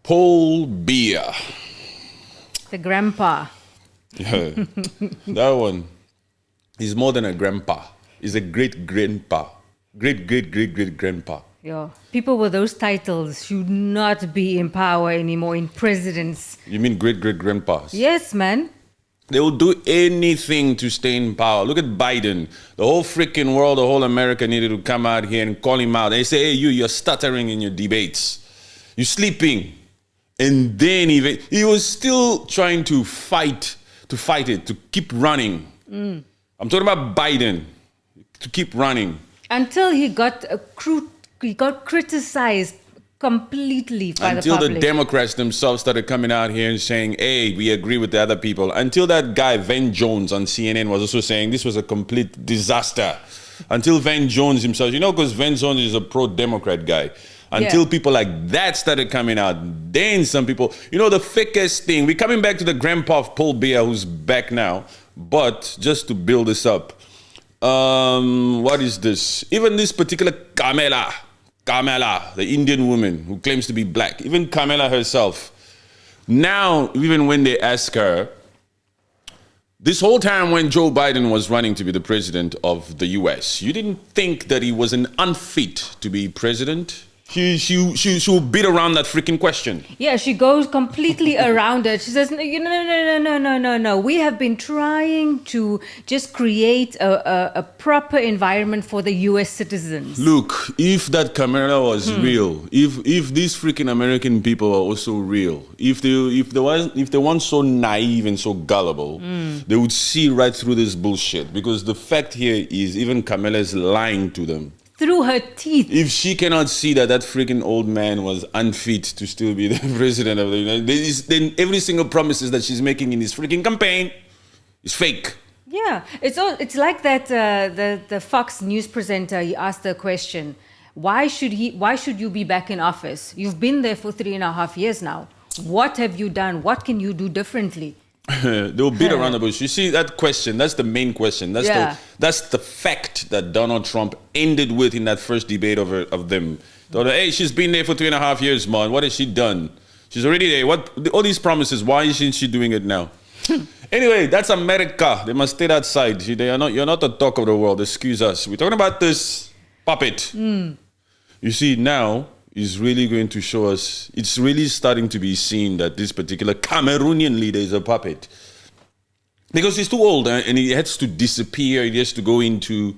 Paul Biya. The grandpa. Yeah, that one. He's more than a grandpa. He's a great-grandpa. Great-grandpa. Yeah. People with those titles should not be in power anymore, in presidents. You mean great-grandpas? Yes, man. They will do anything to stay in power. Look at Biden. The whole freaking world, the whole America needed to come out here and call him out. They say, hey, you're stuttering in your debates. You're sleeping. And then he was still trying to fight it, to keep running. I'm talking about Biden, to keep running. Until he got criticized completely by the public. Until the Democrats themselves started coming out here and saying, hey, we agree with the other people. Until that guy, Van Jones, on CNN was also saying this was a complete disaster. Until Van Jones himself, because Van Jones is a pro-Democrat guy. Until people like that started coming out, then some people, the fakest thing. We're coming back to the grandpa of Paul Biya, who's back now. But just to build this up, what is this? Even this particular Kamala, the Indian woman who claims to be black, even Kamala herself, now, even when they ask her, this whole time when Joe Biden was running to be the president of the US, you didn't think that he was unfit to be president? She'll beat around that freaking question. Yeah, she goes completely around it. She says, no. We have been trying to just create a proper environment for the U.S. citizens. Look, if that Kamala was real, if these freaking American people are also real, if they weren't so naive and so gullible, they would see right through this bullshit. Because the fact here is even Kamala is lying to them. Through her teeth. If she cannot see that freaking old man was unfit to still be the president of the United States, then every single promises that she's making in this freaking campaign is fake. Yeah, it's like that the Fox News presenter. He asked the question, why should you be back in office? You've been there for 3.5 years now. What have you done? What can you do differently? They'll beat around the bush. You see that question? That's the main question. That's the fact that Donald Trump ended with in that first debate of them. Hey, she's been there for 3.5 years, man. What has she done? She's already there. What all these promises? Why isn't she doing it now? Anyway, that's America. They must stay outside. You're not the talk of the world. Excuse us. We're talking about this puppet. You see now. Is really going to show us, it's really starting to be seen that this particular Cameroonian leader is a puppet. Because he's too old and he has to disappear, he has to go into,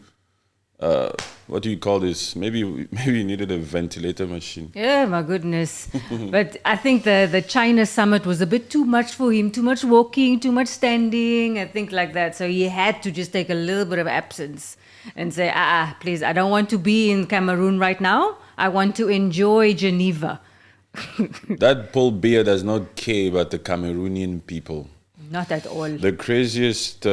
what do you call this? Maybe he needed a ventilator machine. Yeah, my goodness. But I think the China summit was a bit too much for him, too much walking, too much standing, and things like that. So he had to just take a little bit of absence and say, please, I don't want to be in Cameroon right now. I want to enjoy Geneva. That Paul Biya does not care about the Cameroonian people. Not at all. The craziest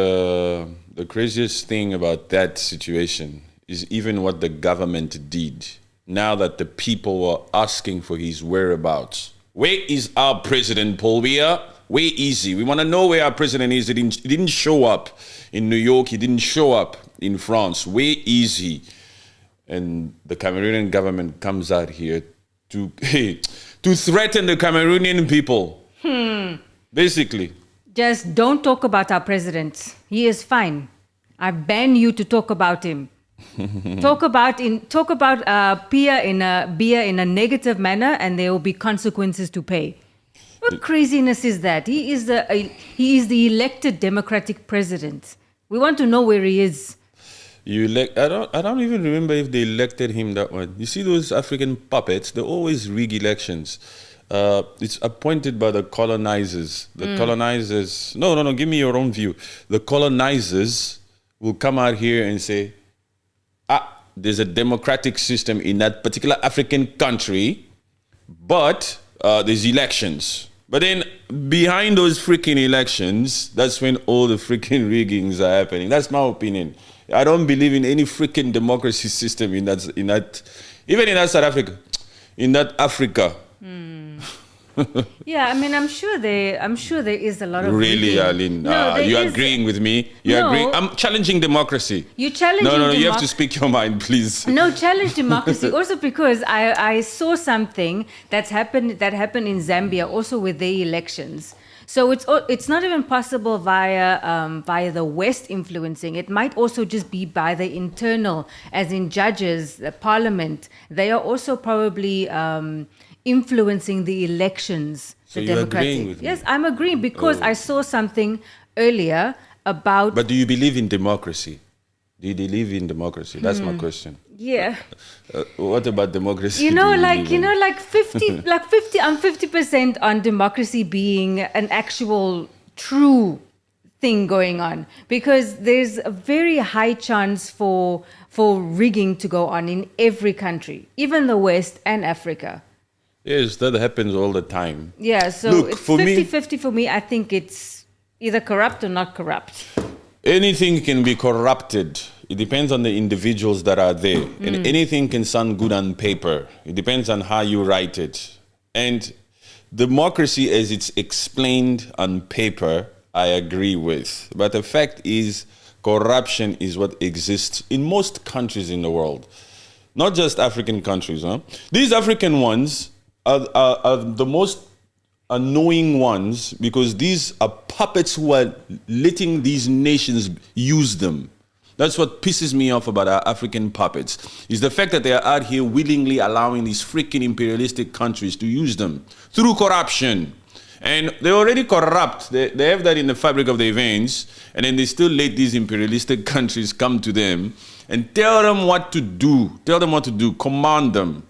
thing about that situation is even what the government did. Now that the people were asking for his whereabouts. Where is our president, Paul Biya? Where is he? We want to know where our president is. He didn't show up in New York. He didn't show up in France. Where is he? And the Cameroonian government comes out here to threaten the Cameroonian people. Basically. Just don't talk about our president. He is fine. I ban you to talk about him. Talk about Biya in a negative manner, and there will be consequences to pay. What craziness is that? He is the elected democratic president. We want to know where he is. I don't even remember if they elected him that one. You see those African puppets, they always rig elections. It's appointed by the colonizers. The colonizers, no, give me your own view. The colonizers will come out here and say, there's a democratic system in that particular African country, but there's elections. But then behind those freaking elections, that's when all the freaking riggings are happening. That's my opinion. I don't believe in any freaking democracy system even in that South Africa, in that Africa. Yeah, I mean, I'm sure there is a lot of Really, rigging. Aline? No, there You're is- agreeing with me? You're No. agreeing? I'm challenging democracy. You challenging No, you have democ- to speak your mind, please. No, challenge democracy. Also because I saw something that happened in Zambia also with their elections. So it's not even possible via the West influencing. It might also just be by the internal, as in judges, the parliament. They are also probably influencing the elections. So the you're democratic. agreeing with me? Yes, I'm agreeing because I saw something earlier about. But do you believe in democracy? Do you believe in democracy? That's my question. Yeah. What about democracy? You do know, you like believe you in? know, like 50, like 50. I'm 50% on democracy being an actual true thing going on because there's a very high chance for rigging to go on in every country, even the West and Africa. Yes, that happens all the time. Yeah, so Look, it's for me- 50-50 for me. I think it's either corrupt or not corrupt. Anything can be corrupted. It depends on the individuals that are there. And anything can sound good on paper. It depends on how you write it. And democracy, as it's explained on paper, I agree with. But the fact is, corruption is what exists in most countries in the world. Not just African countries. Huh? These African ones are the most annoying ones because these are puppets who are letting these nations use them. That's what pisses me off about our African puppets, is the fact that they are out here willingly allowing these freaking imperialistic countries to use them through corruption. And they're already corrupt. They have that in the fabric of their veins, and then they still let these imperialistic countries come to them and tell them what to do. Tell them what to do. Command them.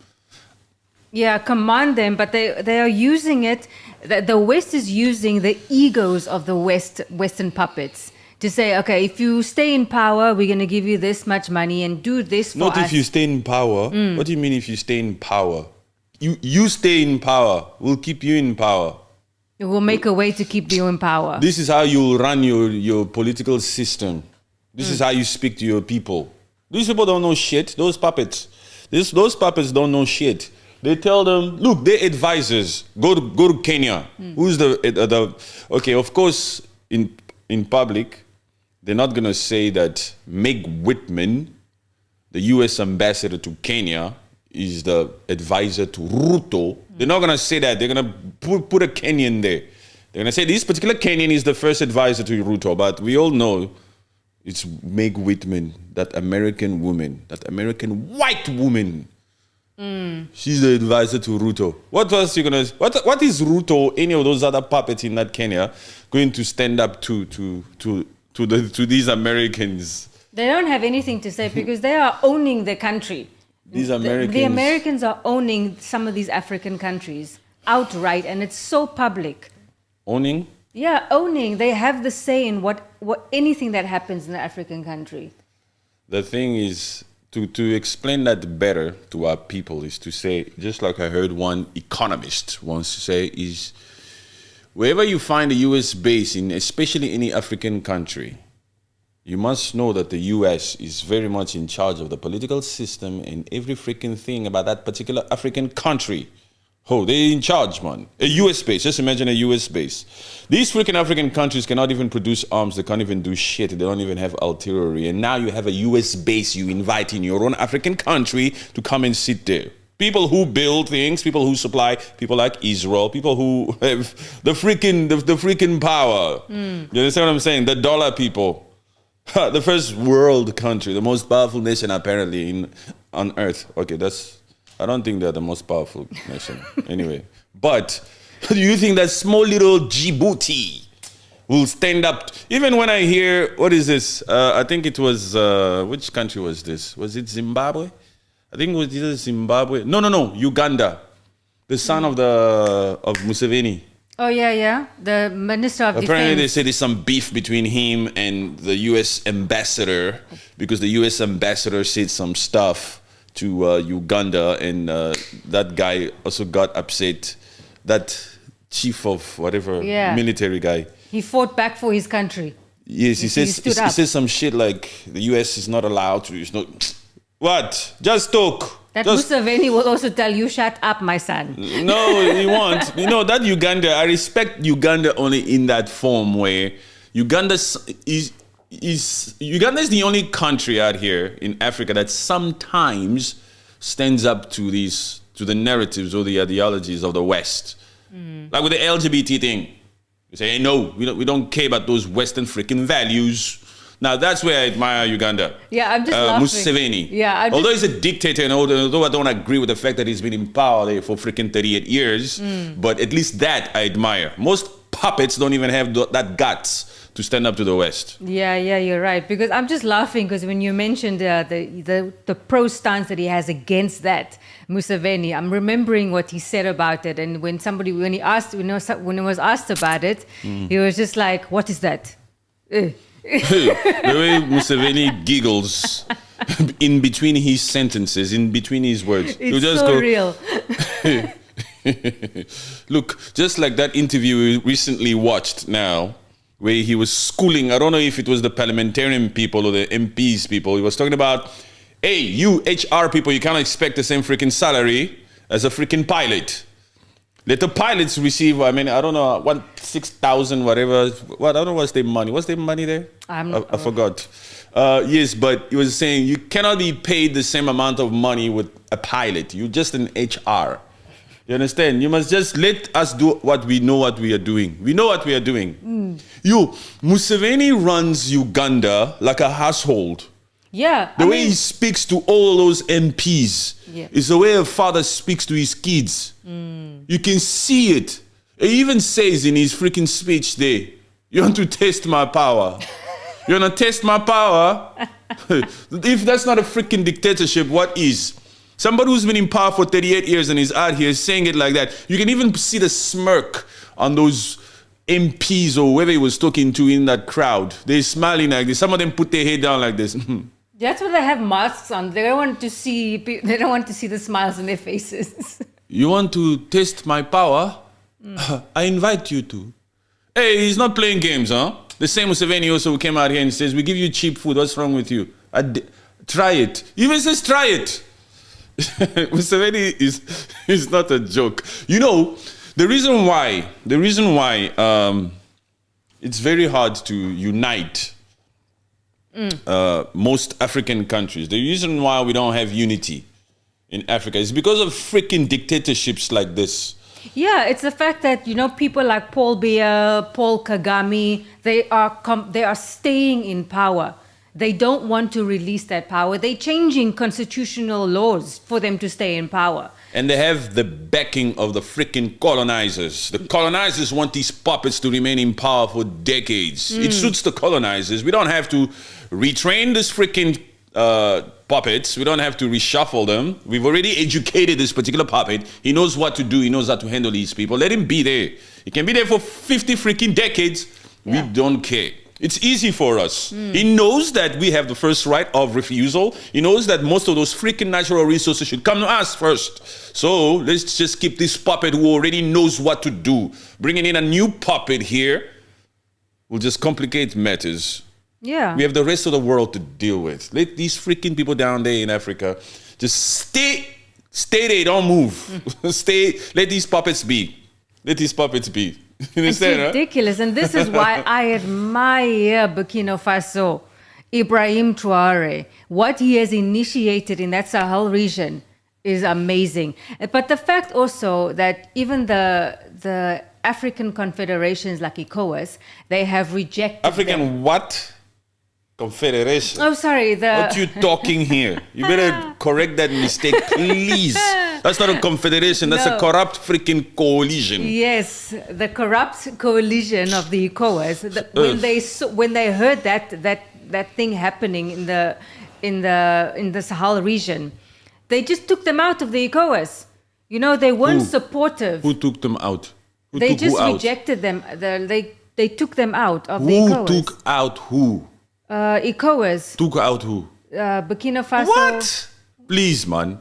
Yeah, command them, but they are using it. The West is using the egos of the Western puppets to say, okay, if you stay in power, we're going to give you this much money and do this for Not us. if you stay in power. What do you mean if you stay in power? You stay in power. We'll keep you in power. It will make a way to keep you in power. This is how you'll run your political system. This is how you speak to your people. These people don't know shit. Those puppets. Those puppets don't know shit. They tell them, look, they're advisors. Go to Kenya. Who's the okay? Of course, in public, they're not gonna say that Meg Whitman, the U.S. ambassador to Kenya, is the advisor to Ruto. They're not gonna say that. They're gonna put a Kenyan there. They're gonna say this particular Kenyan is the first advisor to Ruto, but we all know it's Meg Whitman, that American woman, that American white woman. She's the advisor to Ruto. What else you gonna? What is Ruto? Any of those other puppets in that Kenya going to stand up to these Americans? They don't have anything to say because they are owning the country. These Americans. The Americans are owning some of these African countries outright, and it's so public. Owning. Yeah, owning. They have the say in what anything that happens in the African country. The thing is, to explain that better to our people is to say, just like I heard one economist once say, is wherever you find a U.S. base in, especially any African country, you must know that the U.S. is very much in charge of the political system and every freaking thing about that particular African country. Oh, they're in charge, man. A U.S. base. Just imagine a U.S. base. These freaking African countries cannot even produce arms. They can't even do shit. They don't even have artillery. And now you have a U.S. base you invite in your own African country to come and sit there. People who build things, people who supply, people like Israel, people who have the freaking power. You understand what I'm saying? The dollar people. The first world country, the most powerful nation apparently on earth. Okay, I don't think they're the most powerful nation. Anyway. But do you think that small little Djibouti will stand up? Even when I hear, what is this? I think it was, which country was this? Was it Zimbabwe? I think it was either Zimbabwe. No, Uganda. The son of Museveni. Oh, yeah. The Minister of Apparently they Defense. say there's some beef between him and the U.S. ambassador because the U.S. ambassador said some stuff to Uganda, and that guy also got upset. That chief of whatever military guy. He fought back for his country. Yes, he stood up. says some shit like the U.S. is not allowed to. It's not. What? Just talk. That Just, Museveni will also tell you, shut up, my son. no, he won't. You know, that Uganda, I respect Uganda only in that form where Uganda is the only country out here in Africa that sometimes stands up to the narratives or the ideologies of the West. Like with the LGBT thing. You say, hey, no, we don't care about those Western freaking values. Now, that's where I admire Uganda. Yeah, I'm just laughing. Museveni. Yeah, although he's a dictator, and although I don't agree with the fact that he's been in power there for freaking 38 years, but at least that I admire. Most puppets don't even have that guts to stand up to the West. Yeah, you're right. Because I'm just laughing because when you mentioned the pro stance that he has against that, Museveni, I'm remembering what he said about it. And when he was asked about it, he was just like, what is that? The way Museveni giggles in between his sentences, in between his words. It's just so real. Look, just like that interview we recently watched now, where he was schooling, I don't know if it was the parliamentarian people or the MPs people. He was talking about, hey, you HR people, you can't expect the same freaking salary as a freaking pilot. Let the pilots receive, I don't know, 6,000, whatever. I don't know what's their money. What's their money there? I forgot. Yes, but he was saying you cannot be paid the same amount of money with a pilot. You're just an HR. You understand? You must just let us do what we know what we are doing. We know what we are doing. Museveni runs Uganda like a household. Yeah. The way he speaks to all those MPs is the way a father speaks to his kids. You can see it. He even says in his freaking speech there, you want to test my power. You want to test my power? If that's not a freaking dictatorship, what is? Somebody who's been in power for 38 years and is out here saying it like that. You can even see the smirk on those MPs or whoever he was talking to in that crowd. They're smiling like this. Some of them put their head down like this. That's why they have masks on. They don't want to see the smiles on their faces. You want to test my power? I invite you to. Hey, he's not playing games, huh? The same Museveni also came out here and says, we give you cheap food. What's wrong with you? Try it. He even says, try it. Museveni is not a joke. You know, the reason why it's very hard to unite most African countries. The reason why we don't have unity in Africa is because of freaking dictatorships like this. Yeah, it's the fact that, people like Paul Biya, Paul Kagame, they are staying in power. They don't want to release that power. They're changing constitutional laws for them to stay in power. And they have the backing of the freaking colonizers. The colonizers want these puppets to remain in power for decades. It suits the colonizers. We don't have to retrain this freaking puppets. We don't have to reshuffle them. We've already educated this particular puppet. He knows what to do. He knows how to handle these people. Let him be there. He can be there for 50 freaking decades. Yeah. We don't care. It's easy for us. He knows that we have the first right of refusal. He knows that most of those freaking natural resources should come to us first. So let's just keep this puppet who already knows what to do. Bringing in a new puppet here will just complicate matters. Yeah. We have the rest of the world to deal with. Let these freaking people down there in Africa just stay there, don't move. Let these puppets be. Let these puppets be. It's ridiculous. And this is why I admire Burkina Faso, Ibrahim Traore. What he has initiated in that Sahel region is amazing. But the fact also that even the African confederations like ECOWAS, they have rejected African what? Confederation. Oh, sorry. What you talking here? You better correct that mistake, please. That's not a confederation. That's a corrupt freaking coalition. Yes, the corrupt coalition of the ECOWAS. When they heard that thing happening in the Sahel region, they just took them out of the ECOWAS. They weren't supportive. Who took them out? They just rejected them. They took them out of the ECOWAS. Who took out who? ECOWAS. Took out who? Burkina Faso. What? Please, man.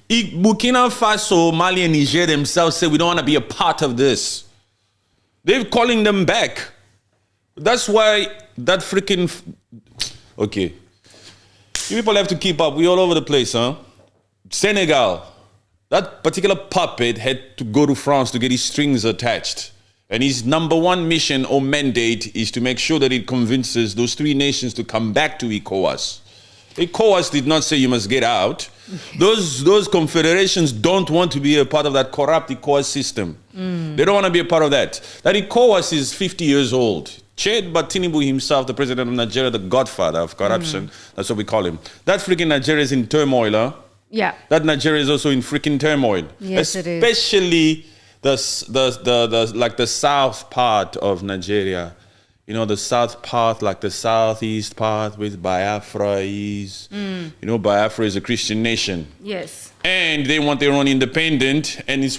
Burkina Faso, Mali, and Niger themselves say we don't want to be a part of this. They're calling them back. That's why that freaking... Okay. You people have to keep up. We're all over the place, huh? Senegal. That particular puppet had to go to France to get his strings attached. And his number one mission or mandate is to make sure that it convinces those three nations to come back to ECOWAS. ECOWAS did not say you must get out. Those confederations don't want to be a part of that corrupt ECOWAS system. They don't want to be a part of that. That ECOWAS is 50 years old. Chad Tinubu himself, the president of Nigeria, the godfather of corruption, that's what we call him. That freaking Nigeria is in turmoil, huh? Yeah. That Nigeria is also in freaking turmoil. Yes, it is. Especially the south part of Nigeria. You know, the south part, like the southeast part with Biafra is. You know, Biafra is a Christian nation. Yes. And they want their own independent. And it's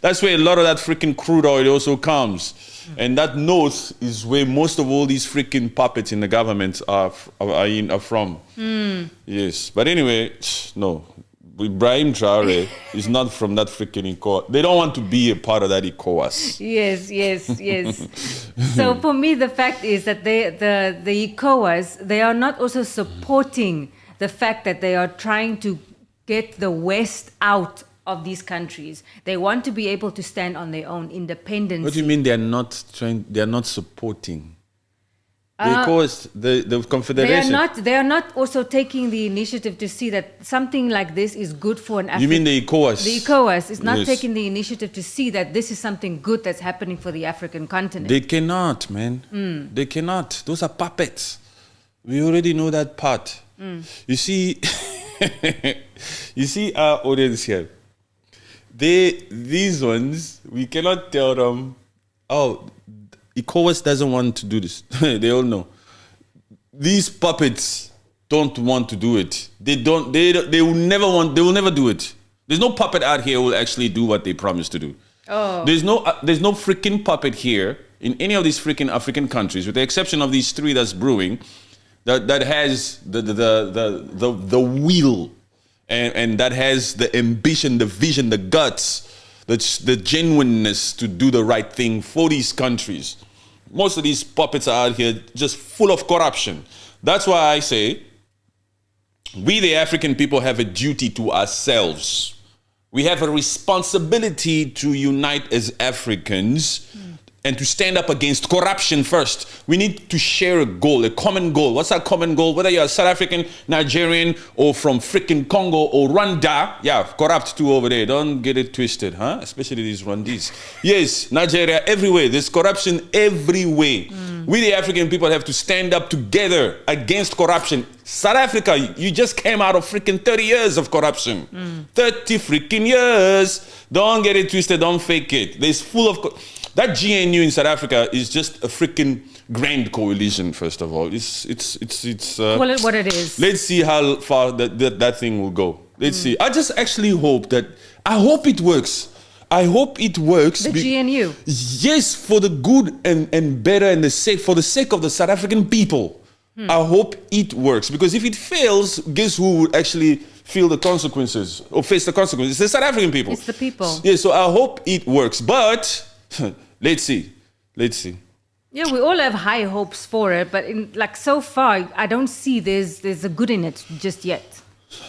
that's where a lot of that freaking crude oil also comes. And that north is where most of all these freaking puppets in the government are from. Yes. But anyway, no. Ibrahim Traore is not from that freaking ECOWAS. They don't want to be a part of that ECOWAS. Yes. So for me, the fact is that the ECOWAS, they are not also supporting the fact that they are trying to get the West out of these countries. They want to be able to stand on their own independence. What do you mean they are not supporting? The ECOWAS, the Confederation. They are not also taking the initiative to see that something like this is good for an African. You mean the ECOWAS? The ECOWAS is not taking the initiative to see that this is something good that's happening for the African continent. They cannot, man. They cannot. Those are puppets. We already know that part. You see, our audience here. These ones, we cannot tell them, oh, ECOWAS doesn't want to do this. They all know. These puppets don't want to do it. They will never do it. There's no puppet out here who will actually do what they promise to do. Oh. There's no freaking puppet here in any of these freaking African countries, with the exception of these three that's brewing, that has the will and that has the ambition, the vision, the guts, the genuineness to do the right thing for these countries. Most of these puppets are out here just full of corruption. That's why I say we, the African people, have a duty to ourselves. We have a responsibility to unite as Africans and to stand up against corruption first. We need to share a goal, a common goal. What's that common goal? Whether you're a South African, Nigerian, or from freaking Congo or Rwanda. Yeah, corrupt too over there. Don't get it twisted, huh? Especially these Rwandese. Yes, Nigeria, everywhere. There's corruption everywhere. We, the African people, have to stand up together against corruption. South Africa, you just came out of freaking 30 years of corruption. 30 freaking years. Don't get it twisted. Don't fake it. There's full of... That GNU in South Africa is just a freaking grand coalition. First of all, it's Call it what it is. Let's see how far that thing will go. Let's see. I just actually hope I hope it works. I hope it works. The GNU. Yes, for the good and better and for the sake of the South African people. I hope it works, because if it fails, guess who would actually feel the consequences or face the consequences? It's the South African people. It's the people. Yeah, so I hope it works, but. Let's see. Yeah, we all have high hopes for it, but so far, I don't see there's a good in it just yet.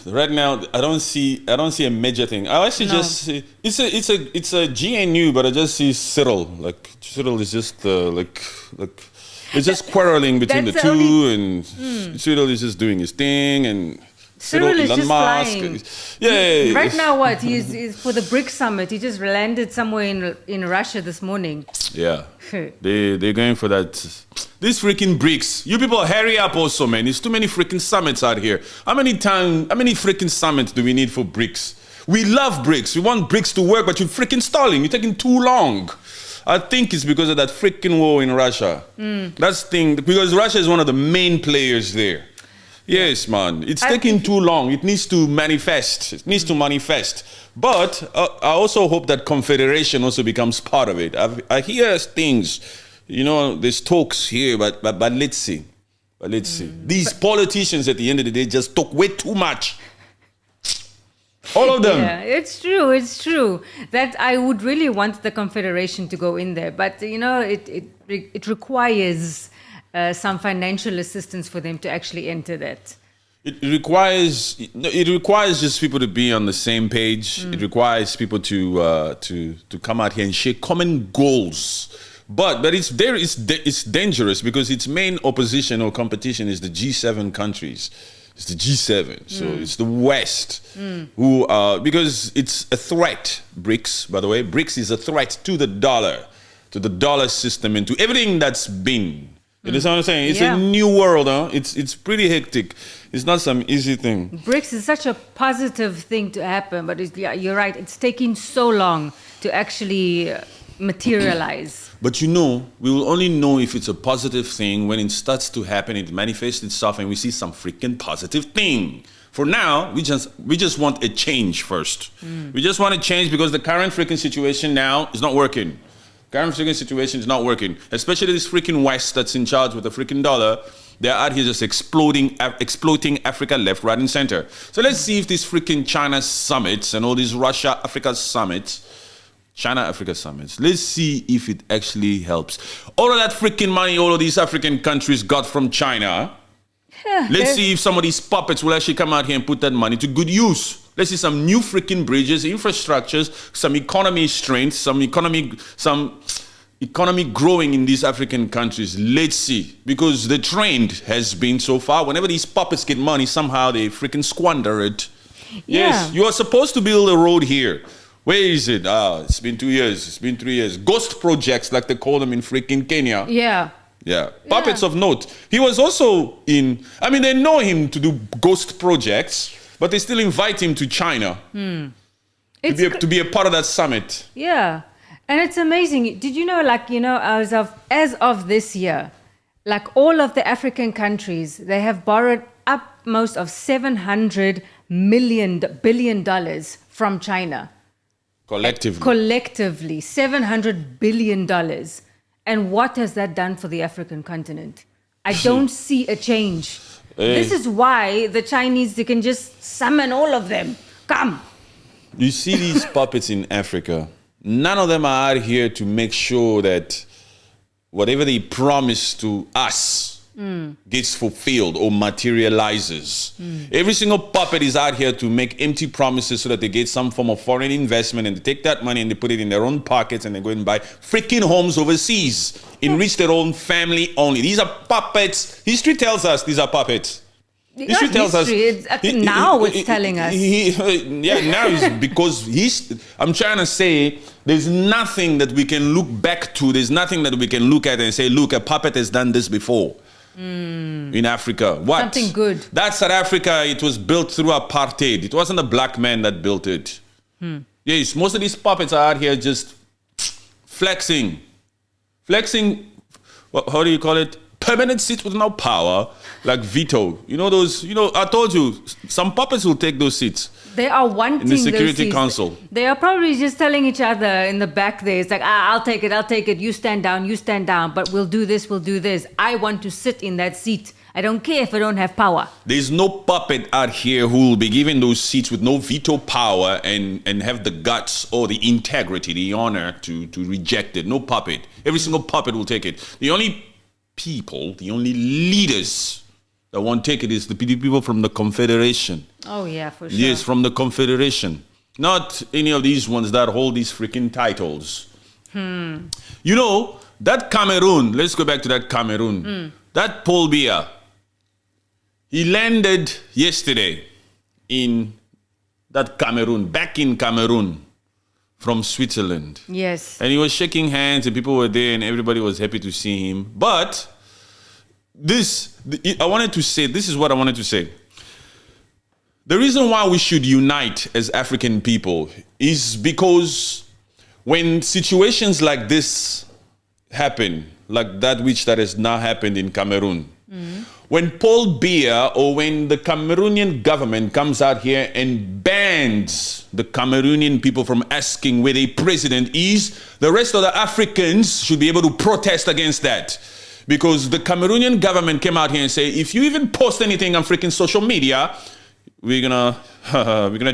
Right now, I don't see a major thing. I actually just see it's a GNU, but I just see Cyril. Like Cyril is just it's just quarreling between the two, and Cyril is just doing his thing, and Cyril is just flying. Yeah. Right now, what? He's for the BRICS summit. He just landed somewhere in Russia this morning. Yeah. They're going for that. These freaking BRICS. You people hurry up also, man. There's too many freaking summits out here. How many freaking summits do we need for BRICS? We love BRICS. We want BRICS to work, but you're freaking stalling. You're taking too long. I think it's because of that freaking war in Russia. That's the thing, because Russia is one of the main players there. Yes, man. It's taking too long. It needs to manifest. But I also hope that confederation also becomes part of it. I hear things, there's talks here, but let's see. These politicians at the end of the day just talk way too much. All of them. Yeah, it's true. That I would really want the confederation to go in there. But, it requires... some financial assistance for them to actually enter that. It requires just people to be on the same page. It requires people to come out here and share common goals. But it's dangerous because its main opposition or competition is the G7 countries. It's the G7, so it's the West who because it's a threat. BRICS, by the way, BRICS is a threat to the dollar system, and to everything that's been. You understand what I'm saying? It's a new world, huh? It's pretty hectic. It's not some easy thing. BRICS is such a positive thing to happen, but you're right. It's taking so long to actually materialize. But we will only know if it's a positive thing when it starts to happen, it manifests itself, and we see some freaking positive thing. For now, we just want a change first. We just want a change because the current freaking situation now is not working. Current freaking situation is not working. Especially this freaking West that's in charge with the freaking dollar. They're out here just exploiting Africa left, right, and center. So let's see if these freaking China summits and all these Russia-Africa summits, China-Africa summits, let's see if it actually helps. All of that freaking money all of these African countries got from China, let's see if some of these puppets will actually come out here and put that money to good use. Let's see some new freaking bridges, infrastructures, some economy strength, some economy growing in these African countries. Let's see. Because the trend has been so far, whenever these puppets get money, somehow they freaking squander it. Yeah. Yes, you are supposed to build a road here. Where is it? It's been 2 years. It's been 3 years. Ghost projects, like they call them in freaking Kenya. Yeah. Yeah. Puppets of note. He was also they know him to do ghost projects, but they still invite him to China to be a part of that summit. Yeah. And it's amazing. Did you know, as of this year, like all of the African countries, they have borrowed upmost of $700 billion from China. Collectively, $700 billion. And what has that done for the African continent? I don't see a change. This is why the Chinese, they can just summon all of them. Come. You see these puppets in Africa, none of them are out here to make sure that whatever they promise to us gets fulfilled or materializes. Every single puppet is out here to make empty promises so that they get some form of foreign investment, and they take that money and they put it in their own pockets and they go and buy freaking homes overseas, enrich their own family only. These are puppets. History tells us these are puppets. History tells us. It's telling us. Now is because I'm trying to say there's nothing that we can look back to. There's nothing that we can look at and say, look, a puppet has done this before. In Africa. What? Something good. That's South Africa. It was built through apartheid. It wasn't a black man that built it. Yes, most of these puppets are out here just flexing. How do you call it? Permanent seats with no power, like veto. I told you, some puppets will take those seats. They are wanting in the Security those Council. They are probably just telling each other in the back there. It's like, I'll take it. You stand down. But we'll do this. I want to sit in that seat. I don't care if I don't have power. There's no puppet out here who will be given those seats with no veto power and have the guts or the integrity, the honor to reject it. No puppet. Every single puppet will take it. The only leaders that won't take it is the people from the Confederation. Oh, yeah, for sure. Yes, from the Confederation. Not any of these ones that hold these freaking titles. That Cameroon, let's go back to that Cameroon. That Paul Biya, he landed yesterday in that Cameroon, back in Cameroon from Switzerland. Yes. And he was shaking hands and people were there and everybody was happy to see him. But this is what I wanted to say. The reason why we should unite as African people is because when situations like this happen, like that has now happened in Cameroon, when Paul Biya or when the Cameroonian government comes out here and bans the Cameroonian people from asking where their president is, the rest of the Africans should be able to protest against that. Because the Cameroonian government came out here and say, if you even post anything on freaking social media, we're gonna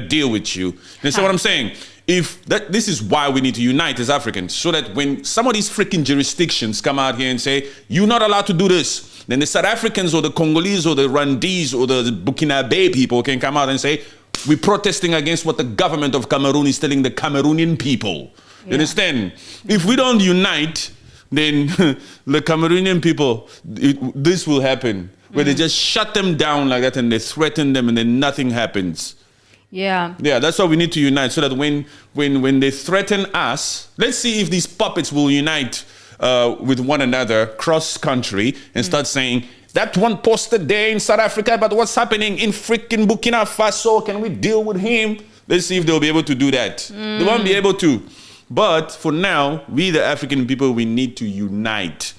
deal with you. You see what I'm saying? This is why we need to unite as Africans, so that when some of these freaking jurisdictions come out here and say, you're not allowed to do this, then the South Africans or the Congolese or the Rwandese or the Burkinabe people can come out and say, we're protesting against what the government of Cameroon is telling the Cameroonian people. You understand? If we don't unite, then the Cameroonian people, this will happen, where they just shut them down like that and they threaten them and then nothing happens. Yeah. Yeah, that's why we need to unite, so that when they threaten us, let's see if these puppets will unite with one another cross-country and start saying, that one posted there in South Africa, but what's happening in freaking Burkina Faso? Can we deal with him? Let's see if they'll be able to do that. They won't be able to. But for now, we the African people, we need to unite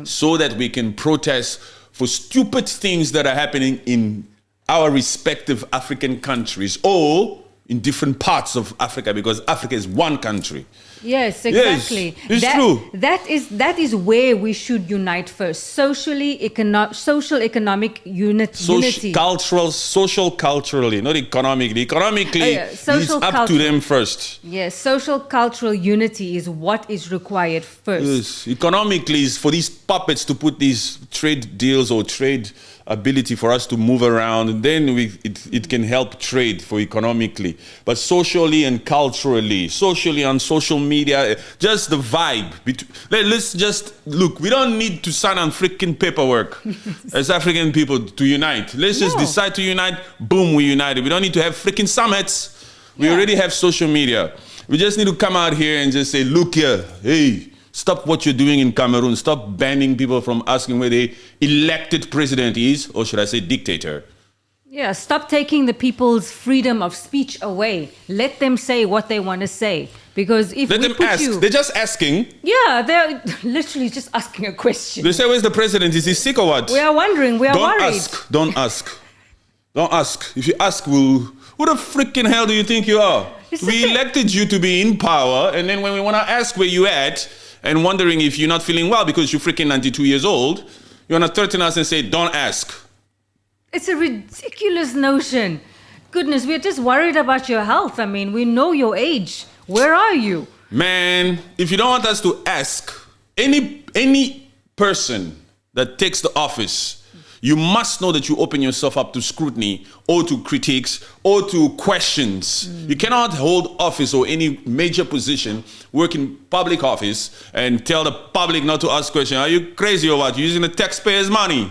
so that we can protest for stupid things that are happening in our respective African countries or in different parts of Africa, because Africa is one country. Yes, exactly. Yes, it's true. That is where we should unite first. Social, economic unity. Culturally, not economically. Economically, it's up to them first. Yes, social, cultural unity is what is required first. Yes, economically is for these puppets to put these trade deals or trade ability for us to move around, and then it can help trade for economically. But socially and culturally, socially on social media, just the vibe. Let's just look, we don't need to sign on freaking paperwork as African people to unite. Let's just decide to unite, boom, we united. We don't need to have freaking summits. We already have social media. We just need to come out here and just say, look here, hey, stop what you're doing in Cameroon. Stop banning people from asking where the elected president is, or should I say dictator. Yeah, stop taking the people's freedom of speech away. Let them say what they want to say. Because if Let we them put ask. you... They're just asking. Yeah, they're literally just asking a question. They say, where's the president? Is he sick or what? We are wondering. We are worried. Don't ask. Don't ask. If you ask, who the freaking hell do you think you are? We elected you to be in power, and then when we want to ask where you at, and wondering if you're not feeling well because you're freaking 92 years old, you want to threaten us and say, don't ask. It's a ridiculous notion. Goodness, we're just worried about your health. I mean, we know your age. Where are you? Man, if you don't want us to ask, any person that takes the office, you must know that you open yourself up to scrutiny or to critiques or to questions. You cannot hold office or any major position, work in public office, and tell the public not to ask questions. Are you crazy or what? You're using the taxpayers' money.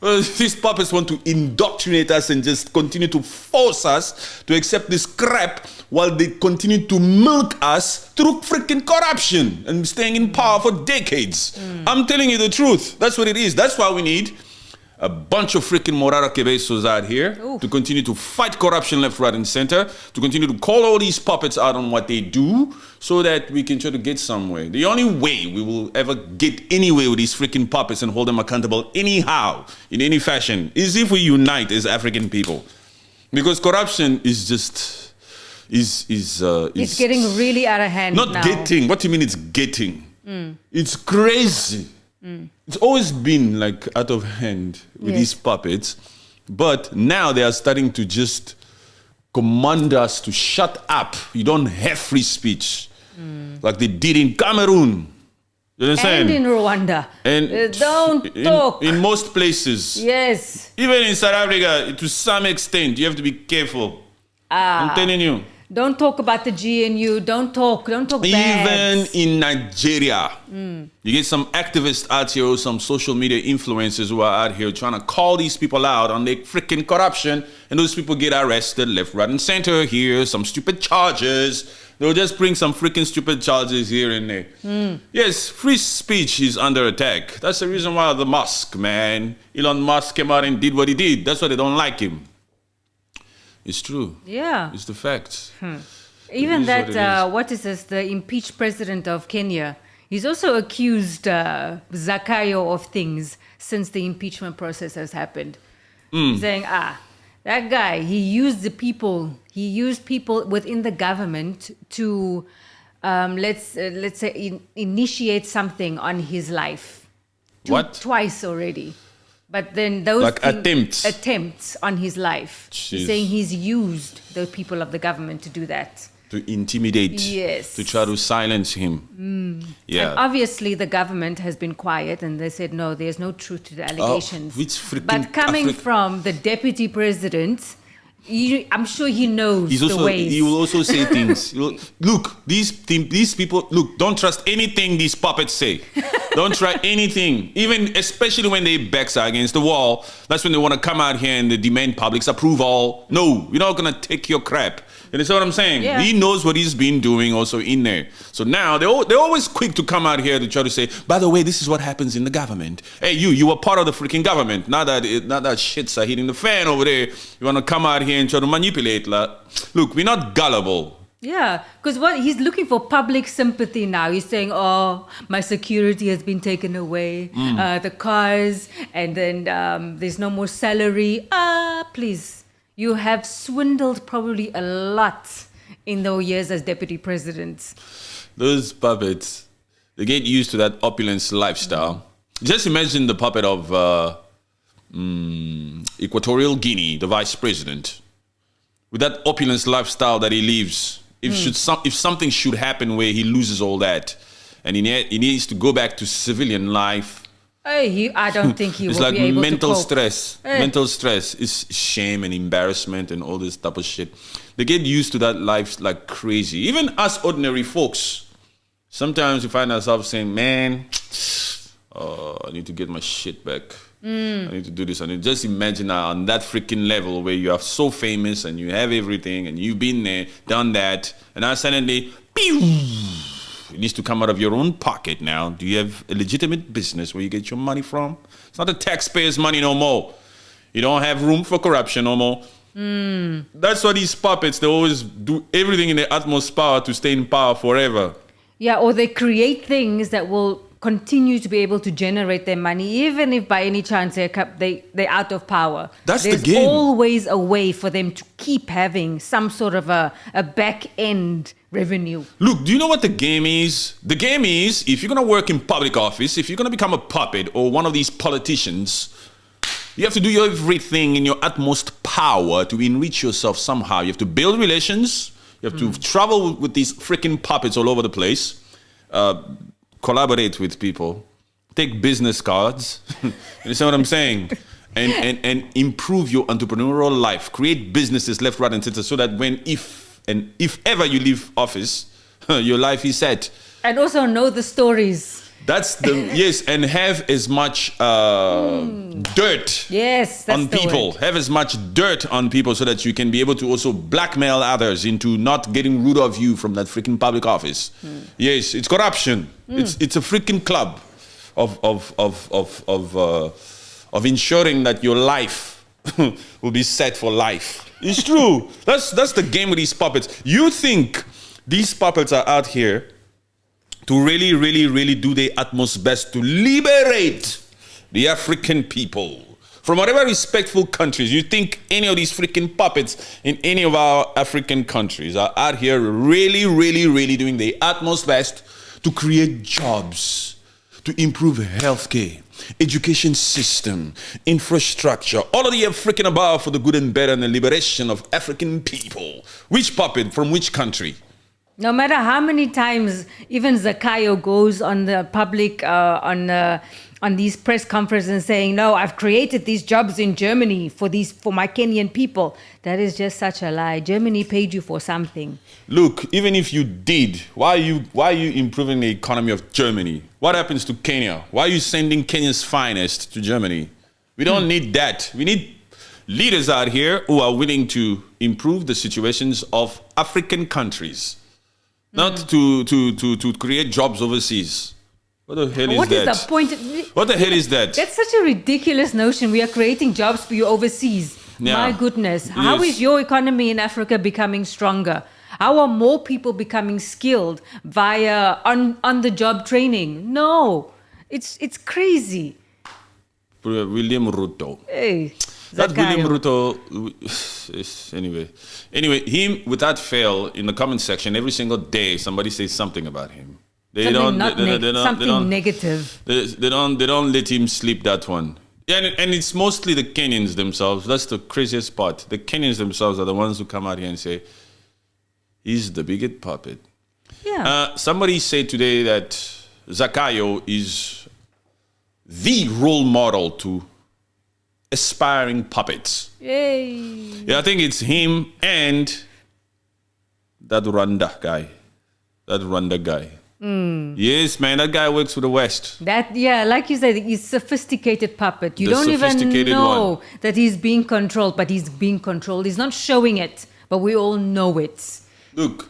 Well, these puppets want to indoctrinate us and just continue to force us to accept this crap while they continue to milk us through freaking corruption and staying in power for decades. I'm telling you the truth. That's what it is. That's why we need a bunch of freaking Morara Kebesos out here to continue to fight corruption left, right, and center, to continue to call all these puppets out on what they do so that we can try to get somewhere. The only way we will ever get anywhere with these freaking puppets and hold them accountable anyhow, in any fashion, is if we unite as African people. Because corruption is just... it's getting really out of hand now. Not getting. What do you mean it's getting? It's crazy. It's always been like out of hand with these puppets, but now they are starting to just command us to shut up. You don't have free speech like they did in Cameroon. You understand? And in Rwanda. And don't talk. In most places. Yes. Even in South Africa, to some extent, you have to be careful. I'm telling you. Don't talk about the GNU. Don't talk Even bad. in Nigeria, you get some activists out here or some social media influencers who are out here trying to call these people out on their freaking corruption, and those people get arrested left, right, and center here, some stupid charges. They'll just bring some freaking stupid charges here and there. Yes, free speech is under attack. That's the reason why Elon Musk came out and did what he did. That's why they don't like him. It's true. Yeah. It's the facts. Even that, what is this, the impeached president of Kenya, he's also accused Zakayo of things since the impeachment process has happened. Saying, that guy, he used people within the government to, let's say, initiate something on his life. Twice already. But then those attempts on his life, saying he's used the people of the government to do that. to intimidate, Yes. to try to silence him. Yeah. And obviously, the government has been quiet, and they said no, there's no truth to the allegations. which freaking but coming from the deputy president, I'm sure he knows He's the also, ways. he will also say things. Look, these people. Look, don't trust anything these puppets say. Don't try anything. Even especially when their backs are against the wall. That's when they want to come out here and they demand public's approval. No, we're not gonna take your crap. You understand what I'm saying? Yeah. He knows what he's been doing also in there. So now they're always quick to come out here to try to say, by the way, this is what happens in the government. Hey, you were part of the freaking government. Not that shits are hitting the fan over there. You want to come out here and try to manipulate. Look, we're not gullible. Yeah, because what he's looking for public sympathy now. He's saying, "Oh, my security has been taken away, the cars, and then there's no more salary." Please, you have swindled probably a lot in those years as deputy president. Those puppets, they get used to that opulence lifestyle. Just imagine the puppet of Equatorial Guinea, the vice president, with that opulence lifestyle that he lives. If something should happen where he loses all that, and he needs to go back to civilian life, I don't think he it's will like be able mental to cope. stress. Mental stress is shame and embarrassment and all this type of shit. They get used to that life like crazy. Even us ordinary folks, sometimes we find ourselves saying, "Man, I need to get my shit back. I need to do this." And just imagine on that freaking level where you are so famous and you have everything and you've been there, done that, and now suddenly, pew, it needs to come out of your own pocket now. Do you have a legitimate business where you get your money from? It's not the taxpayers' money no more. You don't have room for corruption no more. That's why these puppets, they always do everything in their utmost power to stay in power forever. Yeah, or they create things that will continue to be able to generate their money, even if by any chance they're out of power. That's the There's game. always a way for them to keep having some sort of a back end revenue. Look, do you know what the game is? The game is, if you're going to work in public office, if you're going to become a puppet or one of these politicians, you have to do everything in your utmost power to enrich yourself somehow. You have to build relations. You have to travel with these freaking puppets all over the place. Collaborate with people. Take business cards. You understand what I'm saying? And improve your entrepreneurial life. Create businesses left, right, and center so that if ever you leave office, your life is set. And also know the stories. That's yes, and have as much dirt Yes, that's on the people. word. Have as much dirt on people so that you can be able to also blackmail others into not getting rid of you from that freaking public office. Yes, it's corruption. It's a freaking club of ensuring that your life will be set for life. It's true. That's the game with these puppets. You think these puppets are out here to really, really, really do their utmost best to liberate the African people from whatever respectful countries. You think any of these freaking puppets in any of our African countries are out here really, really, really doing their utmost best to create jobs, to improve healthcare, education system, infrastructure, all of the freaking above for the good and better and the liberation of African people? Which puppet from which country? No matter how many times even Zakayo goes on the public, on these press conferences saying, "No, I've created these jobs in Germany for my Kenyan people." That is just such a lie. Germany paid you for something. Look, even if you did, why are you improving the economy of Germany? What happens to Kenya? Why are you sending Kenya's finest to Germany? We don't need that. We need leaders out here who are willing to improve the situations of African countries. Not to create jobs overseas. What the hell is What that? is the point? What the hell is that? That's such a ridiculous notion. We are creating jobs for you overseas. Yeah. My goodness. How Yes. is your economy in Africa becoming stronger? How are more people becoming skilled via on-the-job training? No. It's crazy. William Ruto. Hey, That Zakayo. William Ruto, anyway, him without fail in the comment section every single day somebody says something about him. Something negative. They don't let him sleep that one. Yeah, and it's mostly the Kenyans themselves. That's the craziest part. The Kenyans themselves are the ones who come out here and say is the biggest puppet. Yeah. Somebody said today that Zakayo is the role model to aspiring puppets. Yay. Yeah, I think it's him and that Rwanda guy. Yes, man, that guy works for the West. Like you said, he's sophisticated puppet. You The don't even sophisticated know one. that he's being controlled, but he's being controlled. He's not showing it, but we all know it. Look,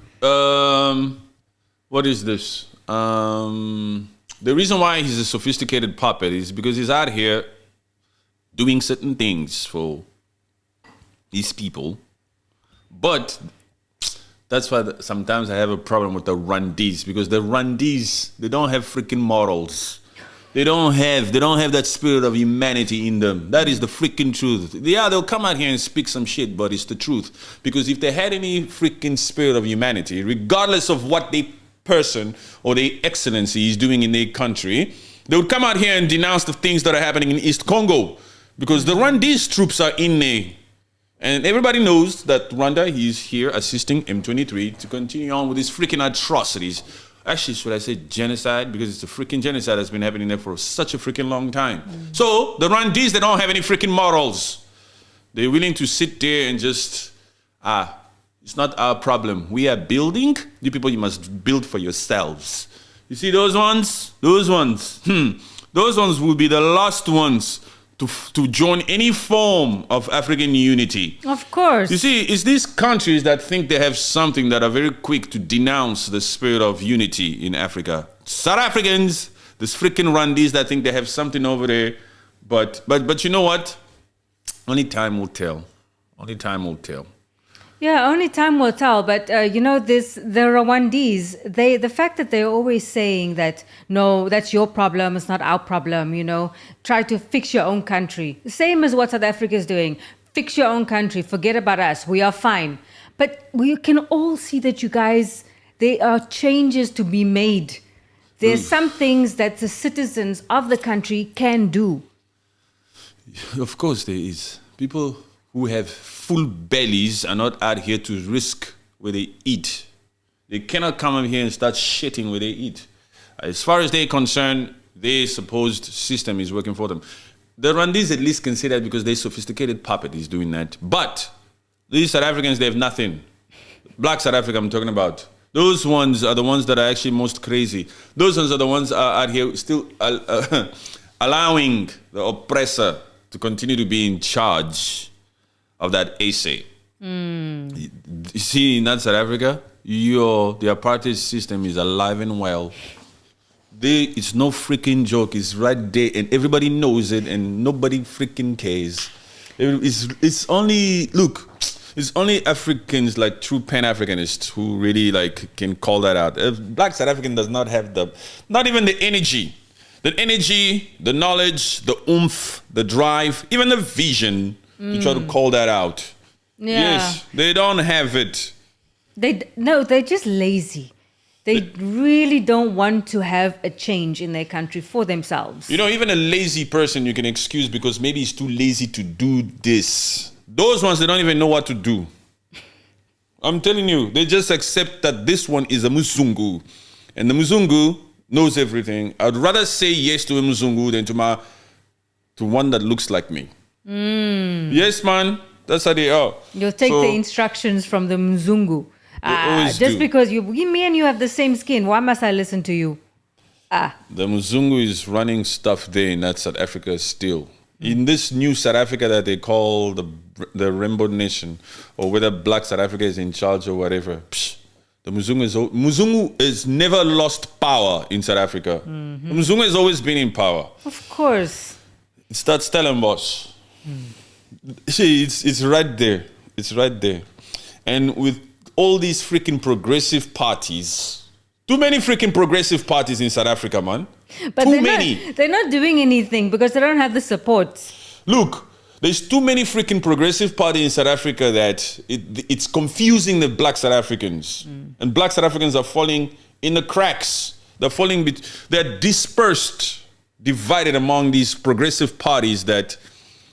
what is this? The reason why he's a sophisticated puppet is because he's out here doing certain things for these people. But that's why sometimes I have a problem with the Rwandese, because the Rwandese, they don't have freaking morals. They don't have that spirit of humanity in them. That is the freaking truth. Yeah, they'll come out here and speak some shit, but it's the truth. Because if they had any freaking spirit of humanity, regardless of what they person or the excellency is doing in their country, they would come out here and denounce the things that are happening in East Congo, because the Rwandese troops are in there, and everybody knows that Rwanda is here assisting M23 to continue on with these freaking atrocities. Actually, should I say genocide? Because it's a freaking genocide that's been happening there for such a freaking long time. So the Rwandese, they don't have any freaking morals. They're willing to sit there and just it's not our problem. We are building. You people, you must build for yourselves. You see those ones? Those ones will be the last ones to join any form of African unity. Of course. You see, it's these countries that think they have something that are very quick to denounce the spirit of unity in Africa. South Africans, these freaking Rwandese that think they have something over there. But you know what? Only time will tell. Only time will tell. Yeah, only time will tell. But the Rwandese, the fact that they're always saying that no, that's your problem, it's not our problem. Try to fix your own country. Same as what South Africa is doing. Fix your own country. Forget about us. We are fine. But we can all see that you guys, there are changes to be made. There's some things that the citizens of the country can do. Of course, there is. People who have full bellies are not out here to risk where they eat. They cannot come up here and start shitting where they eat. As far as they're concerned, their supposed system is working for them. The Rwandese at least can say that because their sophisticated puppet is doing that. But these South Africans, they have nothing. Black South Africa I'm talking about. Those ones are the ones that are actually most crazy. Those ones are the ones out here still allowing the oppressor to continue to be in charge of that essay. You see, in that South Africa, the apartheid system is alive and well. It's no freaking joke. It's right there, and everybody knows it, and nobody freaking cares. It's only Africans, like true Pan-Africanists, who really can call that out. Black South African does not have not even the energy. The energy, the knowledge, the oomph, the drive, even the vision to try to call that out. Yeah. Yes, they don't have it. They're just lazy. They really don't want to have a change in their country for themselves. Even a lazy person you can excuse because maybe he's too lazy to do this. Those ones, they don't even know what to do. I'm telling you, they just accept that this one is a Muzungu. And the Muzungu knows everything. I'd rather say yes to a Muzungu than to one that looks like me. Yes, man. That's how they are. You'll take the instructions from the Mzungu. Just because me and you have the same skin, why must I listen to you? The Mzungu is running stuff there in that South Africa still. In this new South Africa that they call the Rainbow Nation, or whether Black South Africa is in charge or whatever, the Mzungu has never lost power in South Africa. The Mzungu has always been in power. Of course. It's that Stellenbosch. See, it's right there. It's right there. And with all these freaking progressive parties, too many freaking progressive parties in South Africa, man. But too many. They're not doing anything because they don't have the support. Look, there's too many freaking progressive parties in South Africa that it's confusing the Black South Africans. And Black South Africans are falling in the cracks. They're dispersed, divided among these progressive parties that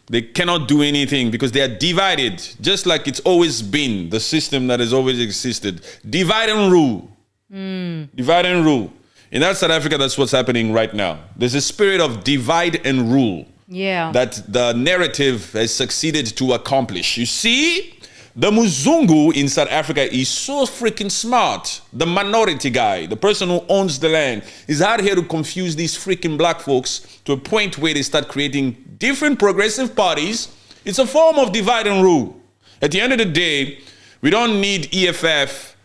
They cannot do anything because they are divided, just like it's always been the system that has always existed. Divide and rule. Divide and rule. In that South Africa, that's what's happening right now. There's a spirit of divide and rule that the narrative has succeeded to accomplish. You see, the Muzungu in South Africa is so freaking smart. The minority guy, the person who owns the land, is out here to confuse these freaking black folks to a point where they start creating different progressive parties. It's a form of divide and rule. At the end of the day, we don't need EFF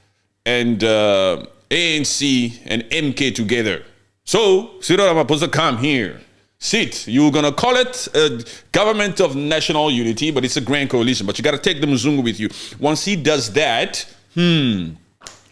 and ANC and MK together. So, Cyril Ramaphosa, come here. Sit. You're going to call it a government of national unity, but it's a grand coalition. But you got to take the Muzungu with you. Once he does that,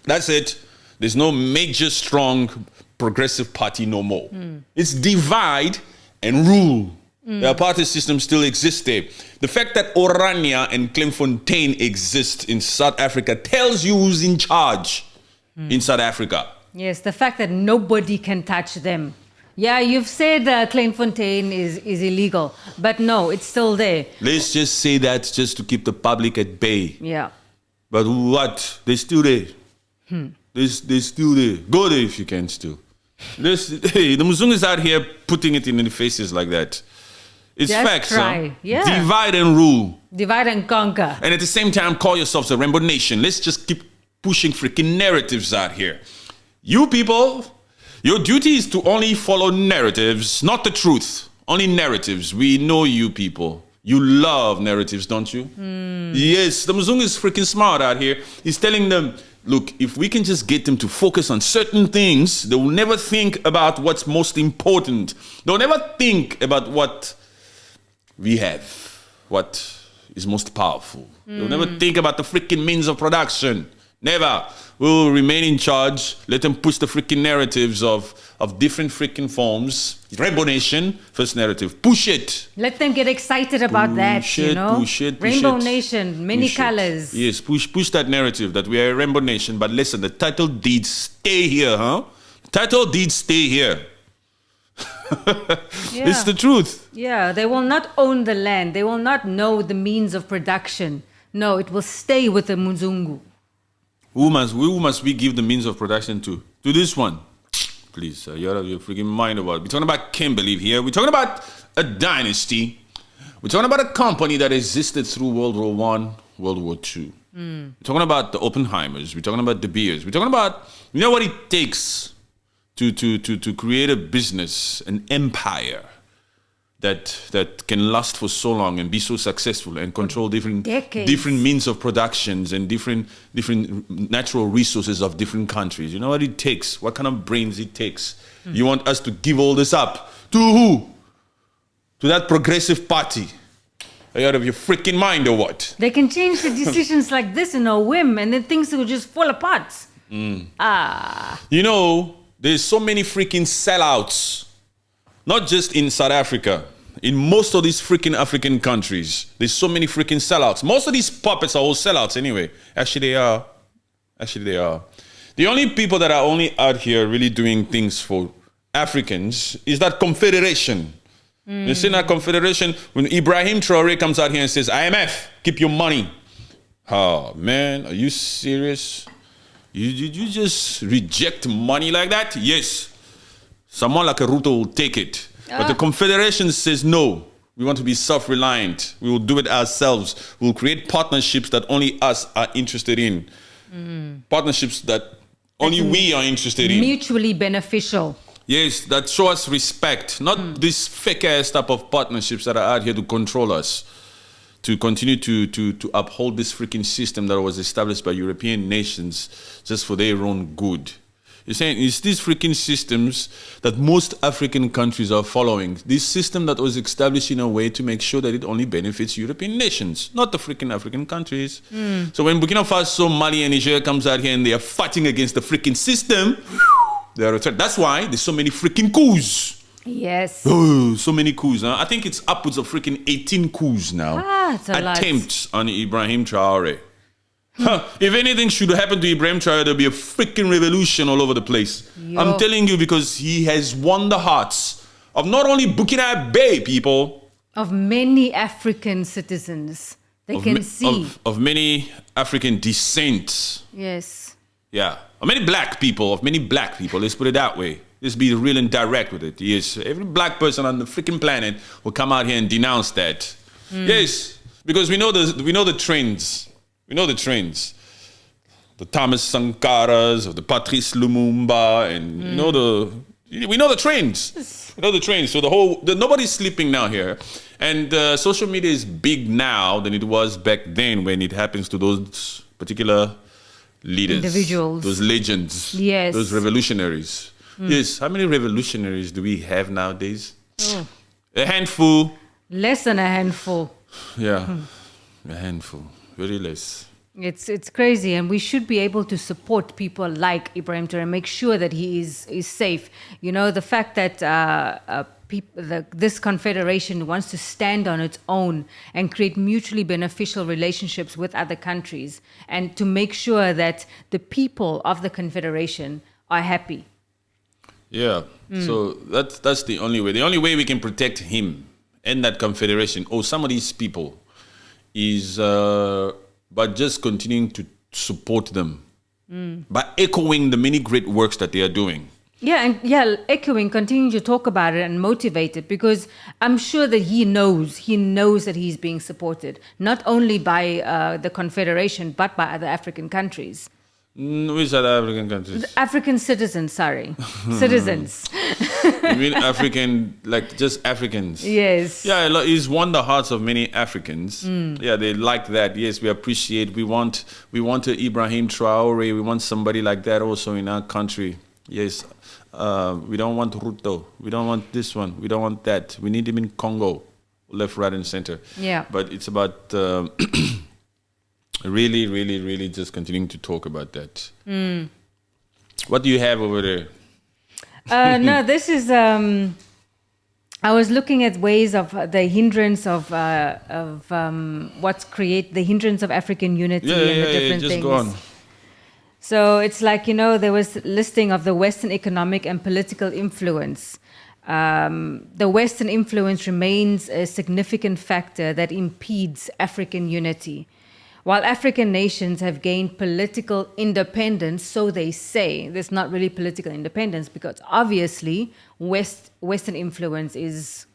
that's it. There's no major, strong, progressive party no more. It's divide and rule. The party system still exists there. The fact that Orania and Klemfontein exist in South Africa tells you who's in charge in South Africa. Yes, the fact that nobody can touch them. Yeah, you've said Klemfontein is illegal, but no, it's still there. Let's just say that just to keep the public at bay. Yeah. But what? They're still there. They're still there. Go there if you can still. Hey, the Muzungus out here putting it in the faces like that. It's Just facts, try. huh? Yeah. Divide and rule. Divide and conquer. And at the same time, call yourselves a Rainbow Nation. Let's just keep pushing freaking narratives out here. You people, your duty is to only follow narratives, not the truth. Only narratives. We know you people. You love narratives, don't you? Yes, the Muzungu is freaking smart out here. He's telling them, look, if we can just get them to focus on certain things, they will never think about what's most important. They'll never think about what we have, what is most powerful. They'll never think about the freaking means of production. Never. We'll remain in charge. Let them push the freaking narratives of different freaking forms. Rainbow Nation, first narrative. Push it. Let them get excited about that, you know? Push it. Rainbow Nation, many colors. Yes, push that narrative that we are a Rainbow Nation. But listen, the title deeds stay here, huh? Title deeds stay here. It's the truth. Yeah, they will not own the land. They will not know the means of production. No, it will stay with the Muzungu. Who must we give the means of production to? To this one. Please, you're out of your freaking mind about it. We're talking about Kimberley here. We're talking about a dynasty. We're talking about a company that existed through World War I, World War II. We're talking about the Oppenheimers. We're talking about the Biyas. We're talking about, you know what it takes to create a business, an empire that can last for so long and be so successful and control different means of productions and different natural resources of different countries. You know what it takes? What kind of brains it takes? You want us to give all this up to who? To that progressive party? Are you out of your freaking mind or what? They can change the decisions like this in a whim, and then things will just fall apart. You know, there's so many freaking sellouts. Not just in South Africa. In most of these freaking African countries, there's so many freaking sellouts. Most of these puppets are all sellouts anyway. Actually, they are. The only people that are only out here really doing things for Africans is that confederation. You see that confederation? When Ibrahim Traore comes out here and says, IMF, keep your money. Oh, man, are you serious? You just reject money like that? Yes. Someone like a Ruto will take it. But the Confederation says, no, we want to be self-reliant. We will do it ourselves. We'll create partnerships that only us are interested in. Partnerships that only we are interested in. Mutually beneficial. Yes, that show us respect. Not these fake-ass type of partnerships that are out here to control us. To continue to uphold this freaking system that was established by European nations just for their own good. You're saying it's these freaking systems that most African countries are following. This system that was established in a way to make sure that it only benefits European nations, not the freaking African countries. So when Burkina Faso, Mali, and Niger comes out here and they are fighting against the freaking system, they are a threat. That's why there's so many freaking coups. Yes. Oh, so many coups. Huh? I think it's upwards of freaking 18 coups now. It's a lot. Attempts on Ibrahim Traore. If anything should happen to Ibrahim Traore, there'll be a freaking revolution all over the place. I'm telling you, because he has won the hearts of not only Burkina Bay people, of many African citizens. They can see. Of many African descent. Yes. Yeah. Of many black people. Let's put it that way. Let's be real and direct with it. Yes. Every black person on the freaking planet will come out here and denounce that. Yes. Because we know the trends. We know the trends. The Thomas Sankaras, or the Patrice Lumumba, and we know the trends. We know the trends. So nobody's sleeping now here. And social media is big now than it was back then when it happens to those particular leaders. Individuals. Those legends. Yes. Those revolutionaries. Yes. How many revolutionaries do we have nowadays? A handful. Less than a handful. Yeah. A handful. Very less. It's crazy, and we should be able to support people like Ibrahim Traore and make sure that he is safe. You know, the fact that this confederation wants to stand on its own and create mutually beneficial relationships with other countries, and to make sure that the people of the confederation are happy. Yeah. So that's the only way. The only way we can protect him and that confederation, or some of these people, is by just continuing to support them, by echoing the many great works that they are doing. Echoing, continuing to talk about it and motivate it, because I'm sure that he knows that he's being supported, not only by the Confederation, but by other African countries. Which other African countries? African citizens, sorry. Citizens. You mean African, like just Africans? Yes. Yeah, he's won the hearts of many Africans. Yeah, they like that. Yes, we appreciate. We want a Ibrahim Traore. We want somebody like that also in our country. Yes. We don't want Ruto. We don't want this one. We don't want that. We need him in Congo, left, right, and center. Yeah. But it's about really, really, really just continuing to talk about that. What do you have over there? No, this is. I was looking at ways of the hindrance of the hindrance of African unity and the different just things. Go on. So it's like, there was a listing of the Western economic and political influence. The Western influence remains a significant factor that impedes African unity. While African nations have gained political independence, so they say, there's not really political independence, because obviously Western influence is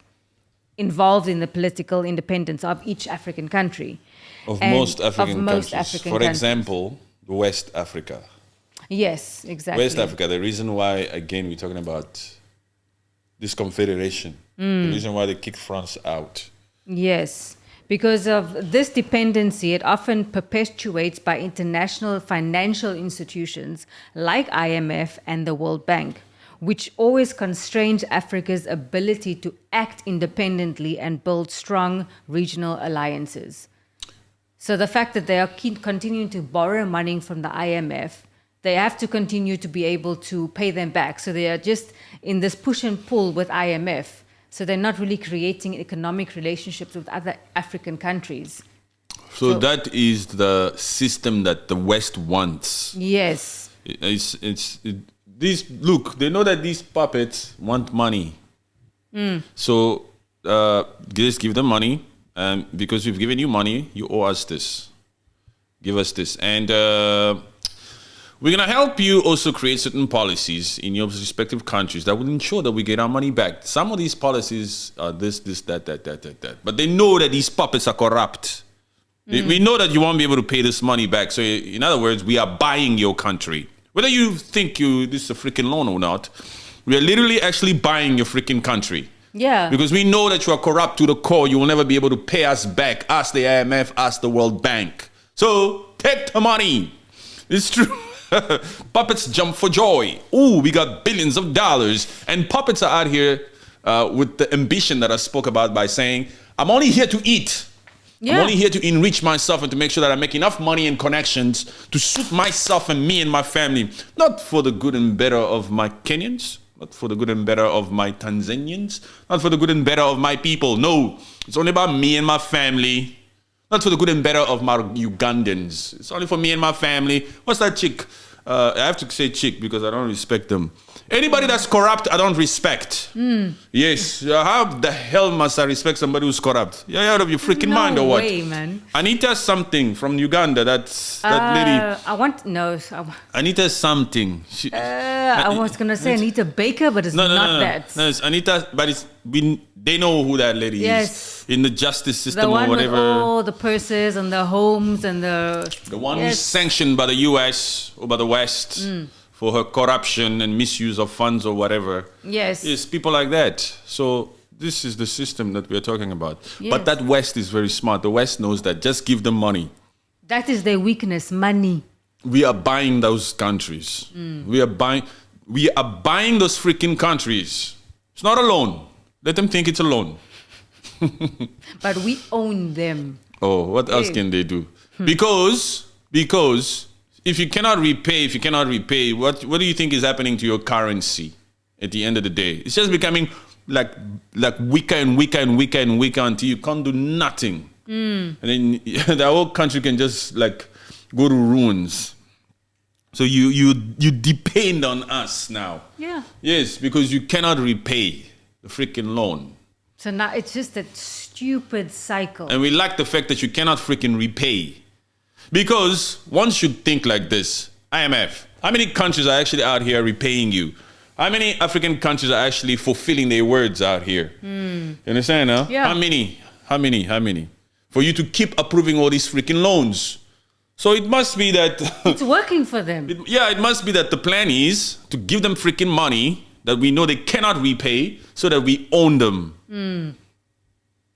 involved in the political independence of each African country. Of most African countries. For example, West Africa. Yes, exactly. West Africa, the reason why, again, we're talking about this confederation, the reason why they kicked France out. Yes. Because of this dependency, it often perpetuates by international financial institutions like IMF and the World Bank, which always constrains Africa's ability to act independently and build strong regional alliances. So the fact that they are continuing to borrow money from the IMF, they have to continue to be able to pay them back. So they are just in this push and pull with IMF. So they're not really creating economic relationships with other African countries. So that is the system that the West wants. Yes. They know that these puppets want money. So just give them money. Because we've given you money, you owe us this. Give us this. And we're going to help you also create certain policies in your respective countries that will ensure that we get our money back. Some of these policies are this, that. But they know that these puppets are corrupt. We know that you won't be able to pay this money back. So in other words, we are buying your country. Whether you think this is a freaking loan or not, we are literally actually buying your freaking country. Yeah. Because we know that you are corrupt to the core. You will never be able to pay us back. Us, the IMF, us, the World Bank. So take the money. It's true. Puppets jump for joy. Ooh, we got billions of dollars. And puppets are out here with the ambition that I spoke about by saying, I'm only here to eat. Yeah. I'm only here to enrich myself and to make sure that I make enough money and connections to suit myself and me and my family. Not for the good and better of my Kenyans. Not for the good and better of my Tanzanians. Not for the good and better of my people. No, it's only about me and my family. Not for the good and better of my Ugandans. It's only for me and my family. What's that chick? I have to say chick because I don't respect them. Anybody that's corrupt, I don't respect. Yes. How the hell must I respect somebody who's corrupt? You're out of your freaking mind or what? No way, man. Anita something from Uganda. That lady. Anita something. I was gonna say Anita Baker, but it's not that. No, it's Anita, but they know who that lady is in the justice system the one or whatever. With all the purses and the homes and the one who's sanctioned by the U.S. or by the West for her corruption and misuse of funds or whatever. Yes. Yes, people like that. So this is the system that we're talking about. Yes. But that West is very smart. The West knows that. Just give them money. That is their weakness, money. We are buying those countries. We are buying those freaking countries. It's not a loan. Let them think it's a loan. But we own them. Oh, what else can they do? Because if you cannot repay, what do you think is happening to your currency at the end of the day? It's just becoming like weaker and weaker and weaker and weaker until you can't do nothing. And then the whole country can just like go to ruins. So you depend on us now. Yeah. Yes, because you cannot repay the freaking loan. So now it's just that stupid cycle. And we like the fact that you cannot freaking repay. Because one should think like this. IMF, how many countries are actually out here repaying you? How many African countries are actually fulfilling their words out here? You understand, huh? Yeah. How many? For you to keep approving all these freaking loans. So it must be that... It's working for them. It must be that the plan is to give them freaking money that we know they cannot repay so that we own them.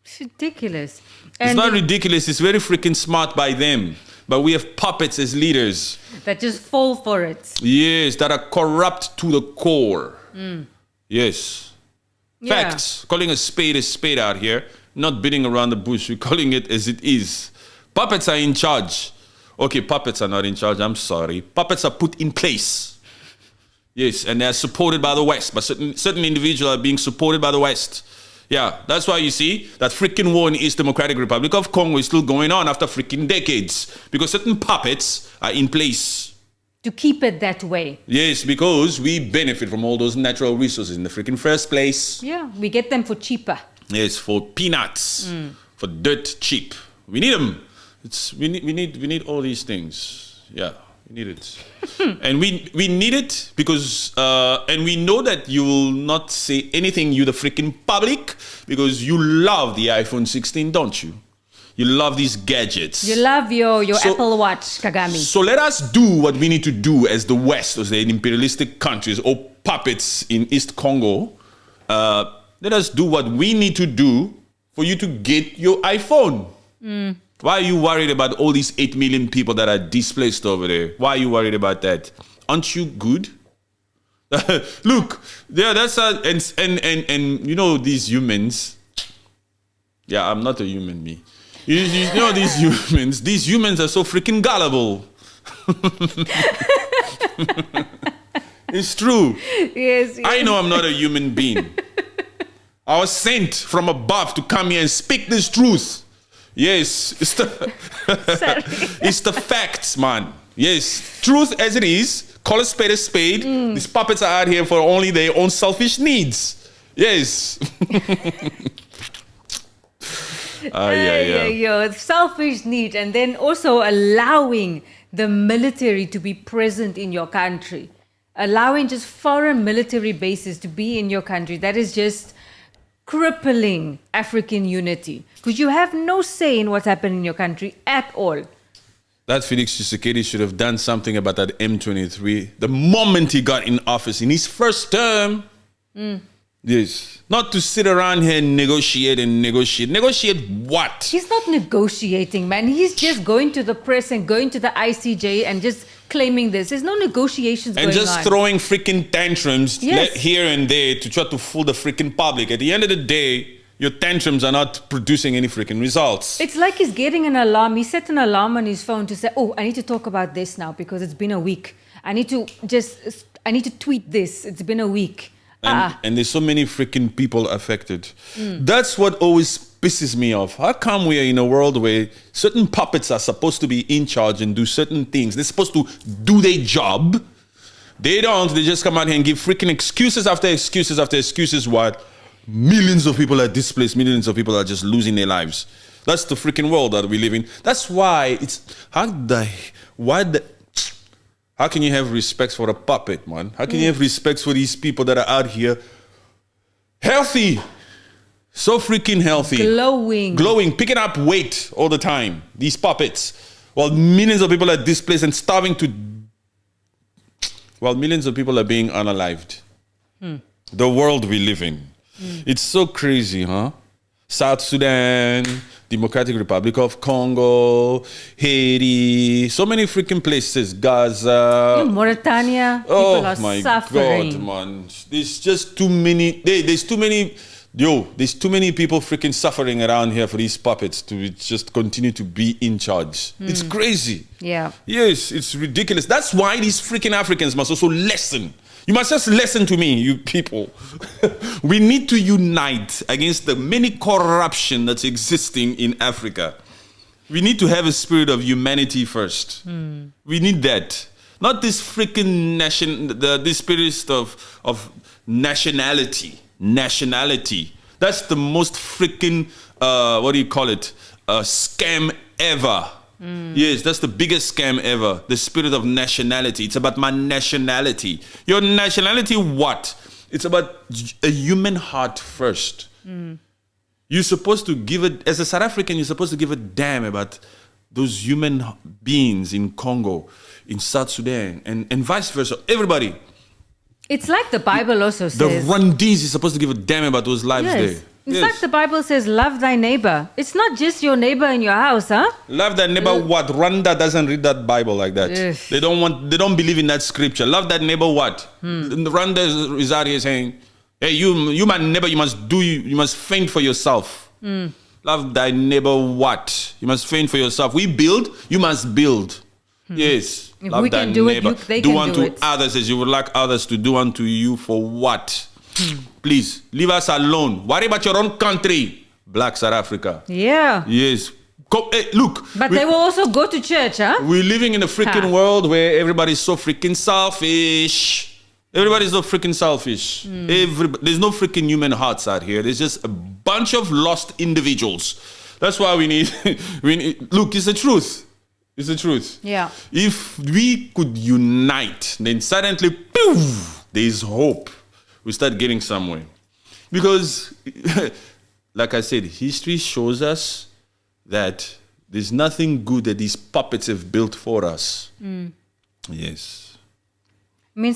It's ridiculous. It's not ridiculous. It's very freaking smart by them. But we have puppets as leaders. That just fall for it. Yes, that are corrupt to the core. Yes. Yeah. Facts. Calling a spade out here. Not beating around the bush. We're calling it as it is. Puppets are in charge. Okay, puppets are not in charge. I'm sorry. Puppets are put in place. Yes, and they're supported by the West. But certain individuals are being supported by the West. Yeah, that's why you see that freaking war in the East Democratic Republic of Congo is still going on after freaking decades. Because certain puppets are in place. To keep it that way. Yes, because we benefit from all those natural resources in the freaking first place. Yeah, we get them for cheaper. Yes, for peanuts. For dirt cheap. We need them. We need all these things. Yeah. We need it. And we need it because, and we know that you will not say anything, you the freaking public, because you love the iPhone 16, don't you? You love these gadgets. You love your Apple Watch, Kagami. So let us do what we need to do as the West, as the imperialistic countries or puppets in East Congo. Let us do what we need to do for you to get your iPhone. Why are you worried about all these 8 million people that are displaced over there? Why are you worried about that? Aren't you good? Look, yeah, that's and you know these humans. Yeah, I'm not a human, me. You know these humans. These humans are so freaking gullible. It's true. Yes. I know I'm not a human being. I was sent from above to come here and speak this truth. Yes, it's the facts, man. Yes, truth as it is. Call a spade a spade. These puppets are out here for only their own selfish needs. Yes. Selfish need, and then also allowing the military to be present in your country, allowing just foreign military bases to be in your country. That is just crippling African unity, because you have no say in what's happening in your country at all. That Felix Tshisekedi should have done something about that M23 the moment he got in office in his first term. Yes. Not to sit around here and negotiate. Negotiate what? He's not negotiating, man. He's just going to the press and going to the ICJ and just claiming this. There's no negotiations going on. And just throwing freaking tantrums Yes. here and there to try to fool the freaking public. At the end of the day, your tantrums are not producing any freaking results. It's like he's getting an alarm. He set an alarm on his phone to say, oh, I need to talk about this now because it's been a week. I need to tweet this. It's been a week. And there's so many freaking people affected. That's what always pisses me off. How come we are in a world where certain puppets are supposed to be in charge and do certain things? They're supposed to do their job. They don't. They just come out here and give freaking excuses after excuses after excuses. What? Millions of people are displaced. Millions of people are just losing their lives. That's the freaking world that we live in. That's why it's... How can you have respect for a puppet, man? How can you have respect for these people that are out here healthy? So freaking healthy. Glowing, picking up weight all the time. These puppets. While millions of people are displaced and starving to... While millions of people are being unalived. The world we live in. It's so crazy, huh? South Sudan, Democratic Republic of Congo, Haiti, so many freaking places, Gaza. Mauritania, people are suffering. God, man. There's just too many, there's too many people freaking suffering around here for these puppets to just continue to be in charge. It's crazy. Yeah. Yes, it's ridiculous. That's why these freaking Africans must also listen. You must just listen to me, you people. We need to unite against the many corruption that's existing in Africa. We need to have a spirit of humanity first. We need that. Not this freaking this spirit of nationality. Nationality. That's the most freaking, scam ever. Yes, that's the biggest scam ever. The spirit of nationality. It's about my nationality. Your nationality, what? It's about a human heart first. You're supposed to give it, as a South African, you're supposed to give a damn about those human beings in Congo, in South Sudan, and vice versa. Everybody. It's like the Bible also says. The Rwandese is supposed to give a damn about those lives there. It's like the Bible says, love thy neighbor. It's not just your neighbor in your house, huh? Love thy neighbor what? Rwanda doesn't read that Bible like that. They don't believe in that scripture. Love that neighbor what? Rwanda is out here saying, hey, you my neighbor, you must fend for yourself. Love thy neighbor what? You must fend for yourself. We build, you must build. Yes. If love we thy can do neighbor. it, they can do unto it. others as you would like others to do unto you for what? Please, leave us alone. Worry about your own country. Black South Africa. Yeah. Yes. Look. But they will also go to church, huh? We're living in a freaking world where everybody's so freaking selfish. Everybody's so freaking selfish. There's no freaking human hearts out here. There's just a bunch of lost individuals. That's why we need, look, it's the truth. It's the truth. Yeah. If we could unite, then suddenly, poof, there's hope. We start getting somewhere. Because, like I said, history shows us that there's nothing good that these puppets have built for us. Yes. I mean,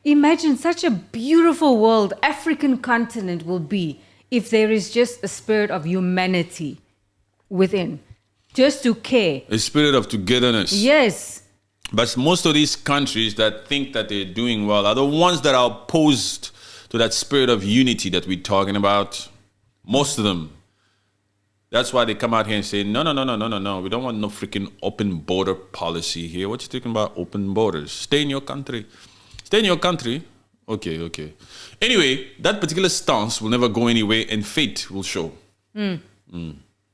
imagine such a beautiful world, African continent will be if there is just a spirit of humanity within. Just to care. A spirit of togetherness. Yes. But most of these countries that think that they're doing well are the ones that are opposed to that spirit of unity that we're talking about. Most of them. That's why they come out here and say, no. We don't want no freaking open border policy here. What you talking about open borders? Stay in your country. Stay in your country? Okay. Anyway, that particular stance will never go anywhere and fate will show.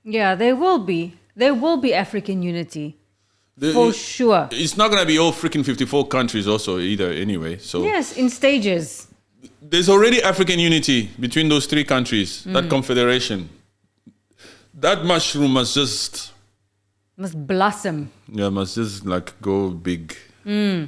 Yeah, there will be. There will be African unity. For sure. It's not going to be all freaking 54 countries also either anyway. So yes, in stages. There's already African unity between those three countries, that confederation. That mushroom must blossom. Yeah, must just like go big. Yeah,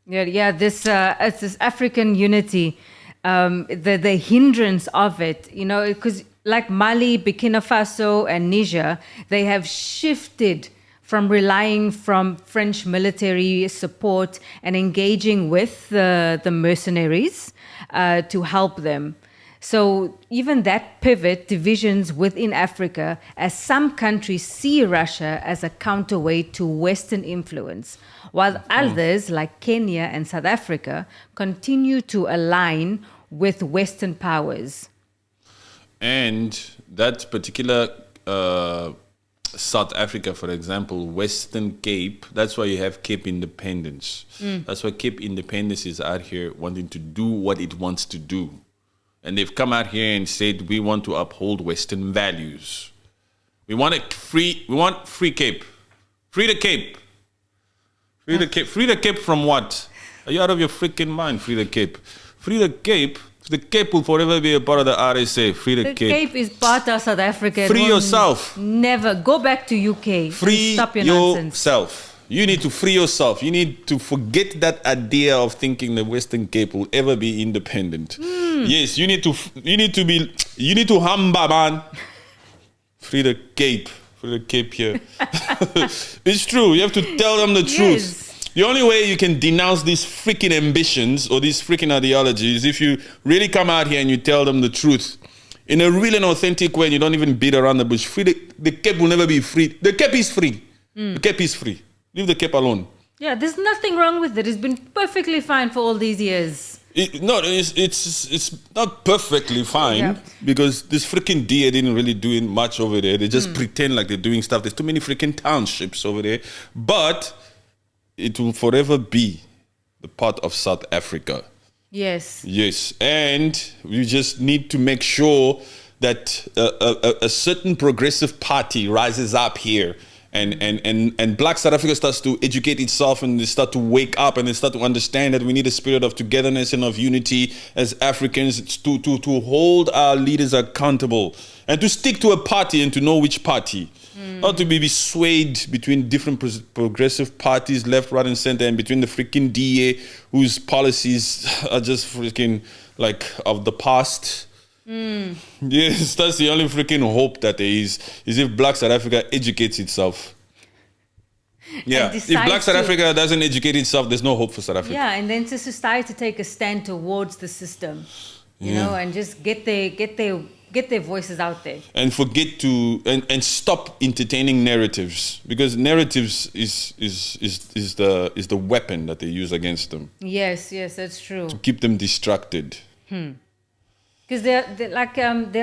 it's this African unity, the hindrance of it, because like Mali, Burkina Faso, and Niger, they have shifted from relying from French military support and engaging with the mercenaries to help them. So even that pivot, divisions within Africa, as some countries see Russia as a counterweight to Western influence, while others, like Kenya and South Africa, continue to align with Western powers. And that particular South Africa, for example, Western Cape, that's why you have Cape Independence. That's why Cape Independence is out here wanting to do what it wants to do. and they've come out here and said we want to uphold Western values. We want it free. We want free Cape. Free the Cape. Free the Cape. Free the Cape from what? Are you out of your freaking mind? Free the Cape. Free the Cape. The Cape will forever be a part of the RSA. Free the Cape. The Cape is part of South Africa. Free yourself. Never. Go back to UK. Free stop your nonsense. yourself. You need to free yourself. You need to forget that idea of thinking the Western Cape will ever be independent. Yes, you need to hamba, man. Free the Cape. Free the Cape here. It's true. You have to tell them the truth. Yes. The only way you can denounce these freaking ambitions or these freaking ideologies is if you really come out here and you tell them the truth in a real and authentic way and you don't even beat around the bush. Free the Cape will never be free. The Cape is free. The Cape is free. Leave the Cape alone. Yeah, there's nothing wrong with it. It's been perfectly fine for all these years. It's not perfectly fine, Yeah. because this freaking DA didn't really do much over there. They just pretend like they're doing stuff. There's too many freaking townships over there. But it will forever be the part of South Africa. Yes. Yes, and we just need to make sure that a certain progressive party rises up here, and Black South Africa starts to educate itself, and they start to wake up, and they start to understand that we need a spirit of togetherness and of unity as Africans to hold our leaders accountable and to stick to a party and to know which party. Not to be swayed between different progressive parties, left, right, and center, and between the freaking DA, whose policies are just freaking like of the past. Yes, that's the only freaking hope that there is if Black South Africa educates itself. Yeah, if Black South Africa doesn't educate itself, there's no hope for South Africa. Yeah, and then to society to take a stand towards the system, you know, and just get their voices out there. And forget to and stop entertaining narratives, because narratives is the weapon that they use against them. Yes, that's true. To keep them distracted. Because there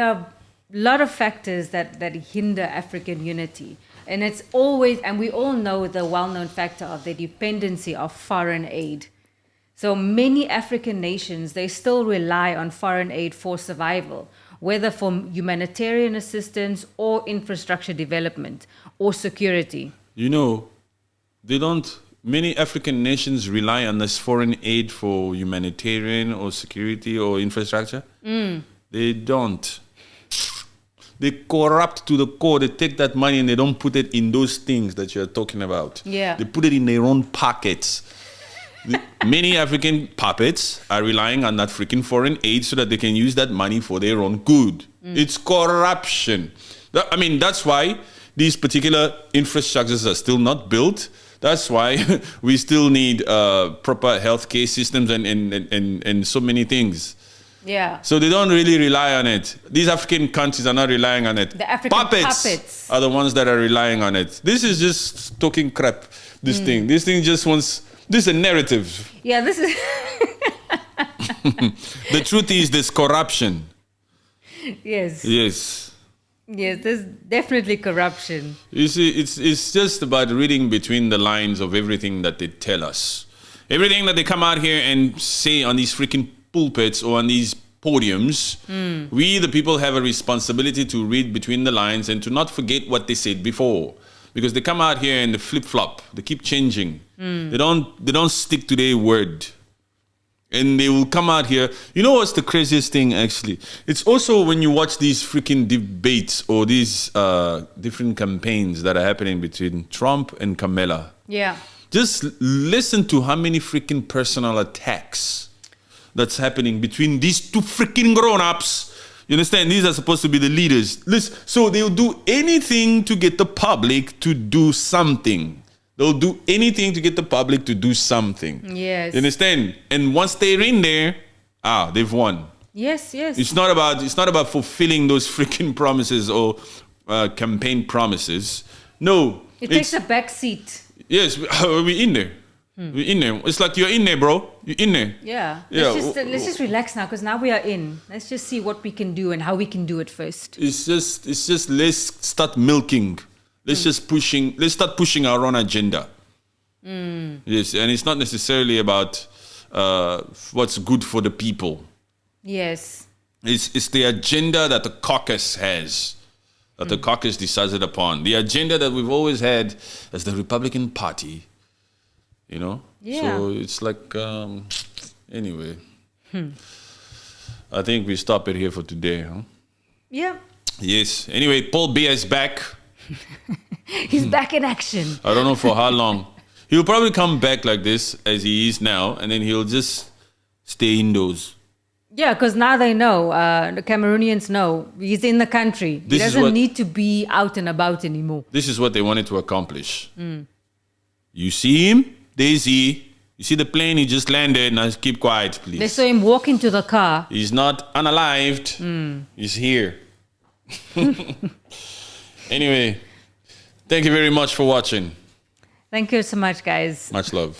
are a lot of factors that hinder African unity. And it's always, and we all know the well-known factor of the dependency of foreign aid. So many African nations, they still rely on foreign aid for survival, whether for humanitarian assistance or infrastructure development or security. You know, many African nations rely on this foreign aid for humanitarian or security or infrastructure. They don't. They corrupt to the core. They take that money and they don't put it in those things that you're talking about. Yeah. They put it in their own pockets. Many African puppets are relying on that freaking foreign aid so that they can use that money for their own good. It's corruption. That's why these particular infrastructures are still not built. That's why we still need proper healthcare systems and so many things. Yeah. So they don't really rely on it. These African countries are not relying on it. The African puppets are the ones that are relying on it. This is just talking crap, this thing. This thing just wants... This is a narrative. Yeah, this is... The truth is there's corruption. Yes. Yes. Yes, there's definitely corruption. You see, it's just about reading between the lines of everything that they tell us. Everything that they come out here and say on these freaking pulpits or on these podiums, we the people have a responsibility to read between the lines and to not forget what they said before. Because they come out here and they flip-flop. They keep changing. They don't stick to their word. And they will come out here. You know what's the craziest thing, actually? It's also when you watch these freaking debates or these different campaigns that are happening between Trump and Kamala. Yeah. Just listen to how many freaking personal attacks that's happening between these two freaking grown-ups. You understand? These are supposed to be the leaders. Listen, so they'll do anything to get the public to do something. They'll do anything to get the public to do something. Yes. You understand? And once they're in there, they've won. Yes. It's not about fulfilling those freaking promises or campaign promises. No. It takes a back seat. Yes, we're in there. We're in there. It's like you're in there, bro. You're in there. Yeah. Let's just relax now, because now we are in. Let's just see what we can do and how we can do it first. It's just let's start milking. Let's start pushing our own agenda. Yes, and it's not necessarily about what's good for the people. Yes. It's the agenda that the caucus has, that the caucus decided upon. The agenda that we've always had as the Republican Party, you know? Yeah. So it's like, anyway. I think we stop it here for today, huh? Yeah. Yes. Anyway, Paul Biya is back. He's back in action. I don't know for how long. He'll probably come back like this as he is now, and then he'll just stay indoors. Yeah, because now they know, the Cameroonians know, he's in the country. He doesn't need to be out and about anymore. This is what they wanted to accomplish. You see him? There's he. You see the plane? He just landed. Now keep quiet, please. They saw him walk into the car. He's not unalived. He's here. Anyway, thank you very much for watching. Thank you so much, guys. Much love.